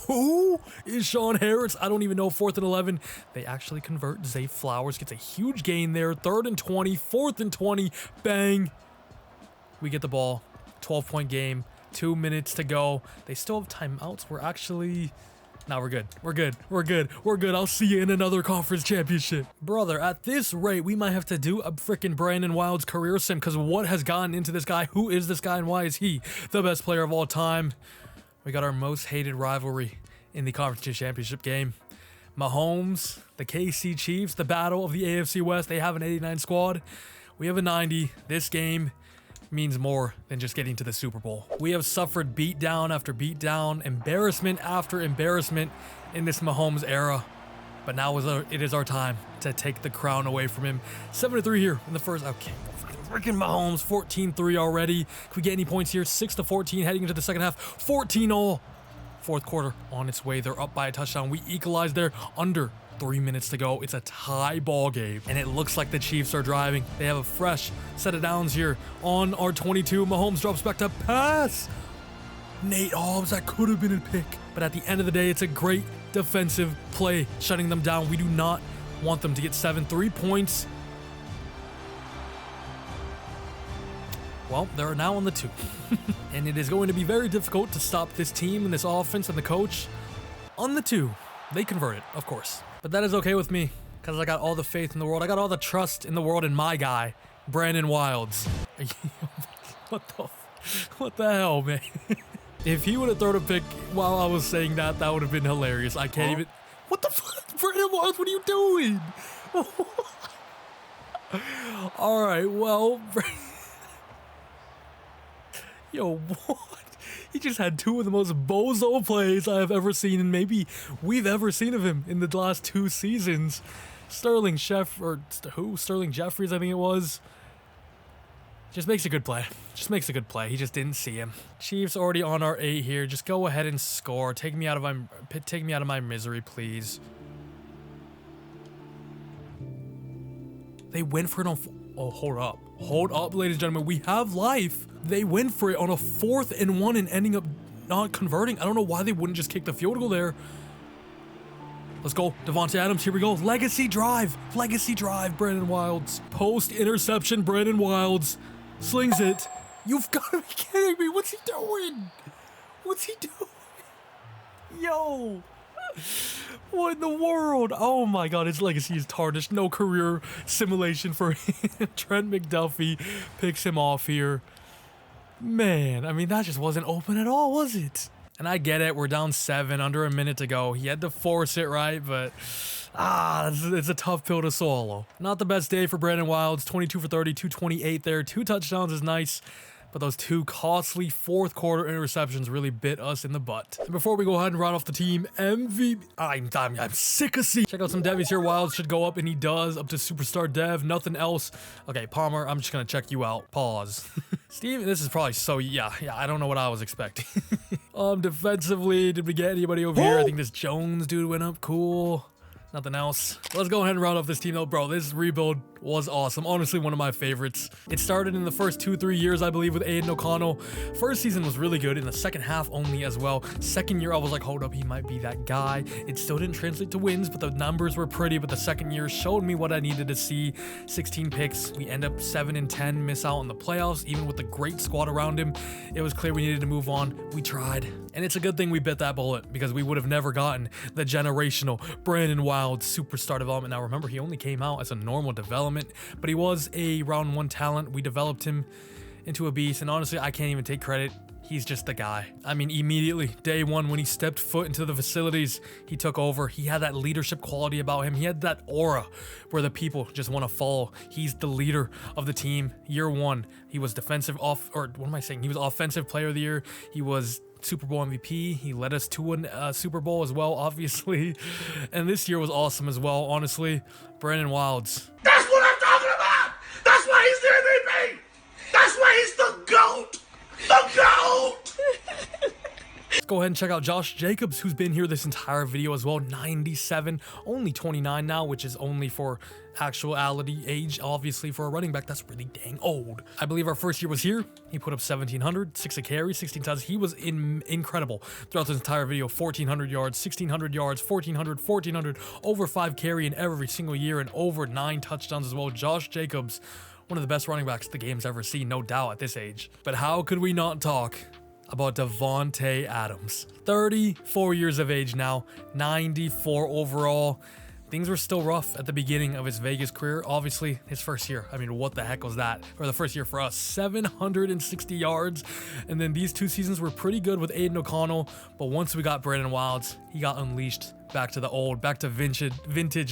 Who is Sean Harris? I don't even know. 4th and 11. They actually convert. Zay Flowers gets a huge gain there. 3rd and 20. 4th and 20. Bang. We get the ball. 12-point game. 2 minutes to go. They still have timeouts. We're actually... Nah, we're good. We're good. We're good. We're good. I'll see you in another conference championship. Brother, at this rate, we might have to do a freaking Brandon Wilds career sim, because what has gotten into this guy? Who is this guy and why is he the best player of all time? We got our most hated rivalry in the conference championship game. Mahomes, the KC Chiefs, the battle of the AFC West. They have an 89 squad. We have a 90. This game means more than just getting to the Super Bowl. We have suffered beatdown after beatdown, embarrassment after embarrassment in this Mahomes era. But now it is our time to take the crown away from him. 7-3 here in the first. Okay, freaking Mahomes, 14-3 already. Can we get any points here? 6-14 heading into the second half. 14 all. Fourth quarter on its way. They're up by a touchdown. We equalized there under 3 minutes to go. It's a tie ball game, and it looks like the Chiefs are driving. They have a fresh set of downs here on our 22. Mahomes drops back to pass. Nate Hobbs, that could have been a pick. But at the end of the day, it's a great defensive play, shutting them down. We do not want them to get 3 points. Well, they're now on the 2. And it is going to be very difficult to stop this team and this offense and the coach on the 2. They converted, of course. But that is okay with me, because I got all the faith in the world. I got all the trust in the world in my guy, Brandon Wilds. What the hell, man? If he would have thrown a pick while I was saying that, that would have been hilarious. I can't even... What the fuck? Brandon Wilds, what are you doing? All right, well... Yo, what? He just had two of the most bozo plays I have ever seen, and maybe we've ever seen of him in the last 2 seasons. Sterling Jeffries, I think it was. Just makes a good play. Just makes a good play. He just didn't see him. Chiefs already on our 8 here. Just go ahead and score. Take me out of my misery, please. They went for it on. Oh, hold up. Hold up, ladies and gentlemen. We have life. They went for it on a 4th and 1 and ending up not converting. I don't know why they wouldn't just kick the field goal there. Let's go. Davante Adams. Here we go. Legacy drive. Legacy drive. Brandon Wilds. Post interception. Brandon Wilds slings it. You've got to be kidding me. What's he doing? What's he doing? Yo. What in the world? Oh my god, his legacy is tarnished. No career simulation for him. Trent McDuffie picks him off here. Man, I mean, that just wasn't open at all, was it? And I get it, we're down 7, under a minute to go. He had to force it, right? But, it's a tough pill to swallow. Not the best day for Brandon Wilds. 22 for 30, 228 there. 2 touchdowns is nice. But those 2 costly 4th quarter interceptions really bit us in the butt. And before we go ahead and run off the team MVP, I'm sick of seeing. Check out some Devies here. Wilds should go up, and he does, up to superstar dev. Nothing else. Okay, Palmer, I'm just gonna check you out. Pause. Steve, this is probably so, yeah, I don't know what I was expecting. Defensively, did we get anybody over here? I think this Jones dude went up. Cool. Nothing else. Let's go ahead and round off this team though. Bro, this rebuild was awesome. Honestly, one of my favorites. It started in the first 2-3 years, I believe, with Aiden O'Connell. First season was really good. In the second half only as well. Second year, I was like, hold up, he might be that guy. It still didn't translate to wins, but the numbers were pretty. But the second year showed me what I needed to see. 16 picks. We end up 7-10, miss out on the playoffs. Even with the great squad around him, it was clear we needed to move on. We tried. And it's a good thing we bit that bullet, because we would have never gotten the generational Brandon Wilds superstar development. Now remember, he only came out as a normal development, but he was a round 1 talent. We developed him into a beast, and honestly, I can't even take credit. He's just the guy. I mean, immediately, day 1, when he stepped foot into the facilities, he took over. He had that leadership quality about him. He had that aura where the people just want to follow. He's the leader of the team. Year 1, he was He was offensive player of the year. He was Super Bowl MVP. He led us to a Super Bowl as well, obviously. And this year was awesome as well, honestly. Brandon Wilds. That's what I'm talking about! That's why he's the MVP! That's why he's the GOAT! The GOAT! Let's go ahead and check out Josh Jacobs, who's been here this entire video as well. 97, only 29 now, which is only for actuality age. Obviously, for a running back, that's really dang old. I believe our first year was here. He put up 1,700, 6 a carry, 16 touchdowns. He was incredible throughout this entire video. 1,400 yards, 1,600 yards, 1,400, over 5 carry in every single year, and over 9 touchdowns as well. Josh Jacobs, one of the best running backs the game's ever seen, no doubt, at this age. But how could we not talk about Davante Adams? 34 years of age now, 94 overall. Things were still rough at the beginning of his Vegas career. Obviously, his first year, I mean, what the heck was that? Or the first year for us, 760 yards. And then these 2 seasons were pretty good with Aiden O'Connell. But once we got Brandon Wilds, he got unleashed. Back to the old, back to vintage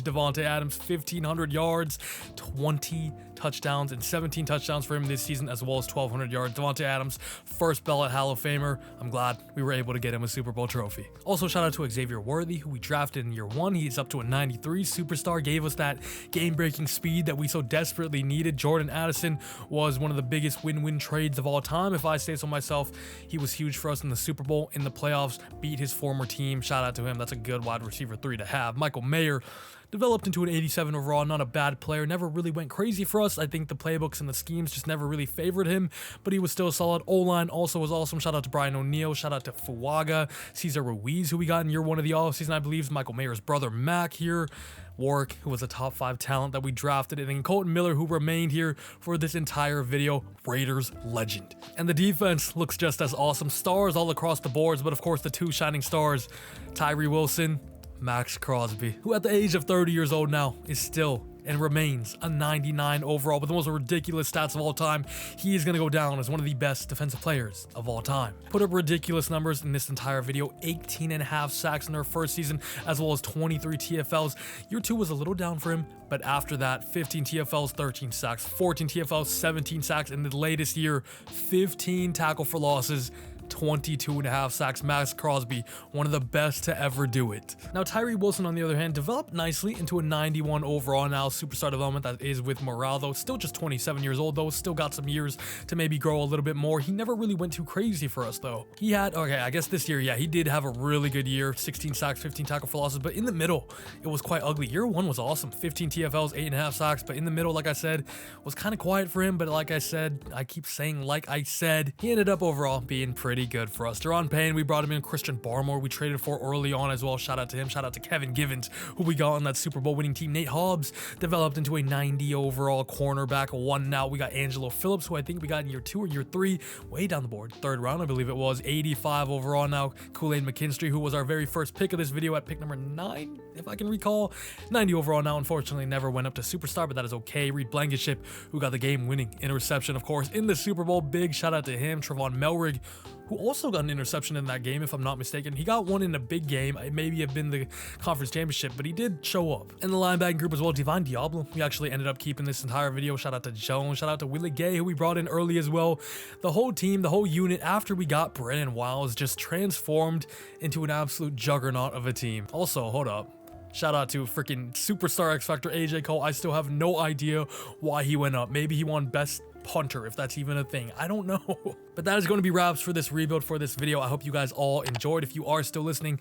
Davante Adams. 1,500 yards, 20 touchdowns, and 17 touchdowns for him this season, as well as 1,200 yards. Davante Adams, first ballot Hall of Famer. I'm glad we were able to get him a Super Bowl trophy. Also, shout out to Xavier Worthy, who we drafted in year 1. He's up to a 93 superstar, gave us that game-breaking speed that we so desperately needed. Jordan Addison was one of the biggest win-win trades of all time, if I say so myself. He was huge for us in the Super Bowl, in the playoffs, beat his former team. Shout out to him. That's a good wide receiver 3 to have. Michael Mayer developed into an 87 overall, not a bad player, never really went crazy for us. I think the playbooks and the schemes just never really favored him, but he was still solid. O-line also was awesome. Shout out to Brian O'Neill, shout out to Fuaga, Cesar Ruiz, who we got in year 1 of the offseason, I believe, Michael Mayer's brother Mac here, Warwick, who was a top 5 talent that we drafted, and then Colton Miller, who remained here for this entire video, Raiders legend. And the defense looks just as awesome. Stars all across the boards, but of course the 2 shining stars, Tyree Wilson, Maxx Crosby, who at the age of 30 years old now is still and remains a 99 overall with the most ridiculous stats of all time. He is going to go down as one of the best defensive players of all time. Put up ridiculous numbers in this entire video: 18.5 sacks in their first season, as well as 23 TFLs. Year 2 was a little down for him, but after that, 15 TFLs, 13 sacks, 14 TFLs, 17 sacks. In the latest year, 15 tackle for losses, 22.5 sacks. Maxx Crosby, one of the best to ever do it. Now, Tyree Wilson, on the other hand, developed nicely into a 91 overall now. Superstar development that is with morale, though. Still just 27 years old, though. Still got some years to maybe grow a little bit more. He never really went too crazy for us, though. He had, okay, I guess this year, yeah, he did have a really good year. 16 sacks, 15 tackle for losses, but in the middle, it was quite ugly. Year 1 was awesome. 15 TFLs, 8.5 sacks, but in the middle, like I said, was kind of quiet for him. But like I said, I keep saying like I said, he ended up overall being pretty good for us. Deron Payne, we brought him in. Christian Barmore, we traded for early on as well. Shout out to him. Shout out to Kevin Givens, who we got on that Super Bowl winning team. Nate Hobbs developed into a 90 overall cornerback. 1 out. We got Angelo Phillips, who I think we got in year 2 or year 3, way down the board. 3rd round, I believe it was. 85 overall now. Kool-Aid McKinstry, who was our very first pick of this video at pick number 9, if I can recall. 90 overall now. Unfortunately, never went up to superstar, but that is okay. Reed Blankenship, who got the game-winning interception, of course, in the Super Bowl. Big shout out to him. Trevon Melrig, who also got an interception in that game, if I'm not mistaken. He got one in a big game. It maybe have been the conference championship, but he did show up. In the linebacking group as well, Divine Diablo. We actually ended up keeping this entire video. Shout out to Jones. Shout out to Willie Gay, who we brought in early as well. The whole team, the whole unit, after we got Brandon Wiles, just transformed into an absolute juggernaut of a team. Also, hold up. Shout out to freaking superstar X Factor AJ Cole. I still have no idea why he went up. Maybe he won best punter, if that's even a thing. I don't know. But that is going to be wraps for this rebuild, for this video. I hope you guys all enjoyed. If you are still listening,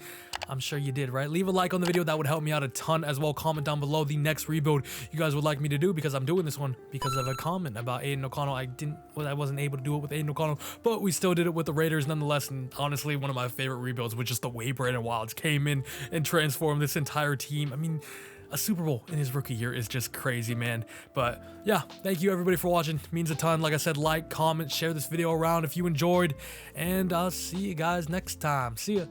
I'm sure you did, right? Leave a like on the video. That would help me out a ton as well. Comment down below the next rebuild you guys would like me to do, because I'm doing this one because of a comment about Aiden O'Connell. I wasn't able to do it with Aiden O'Connell, but we still did it with the Raiders nonetheless. And honestly, one of my favorite rebuilds was just the way Brandon Wilds came in and transformed this entire team. I mean, a Super Bowl in his rookie year is just crazy, man. But yeah, thank you everybody for watching. It means a ton. Like I said, like, comment, share this video around if you enjoyed, and I'll see you guys next time. See ya.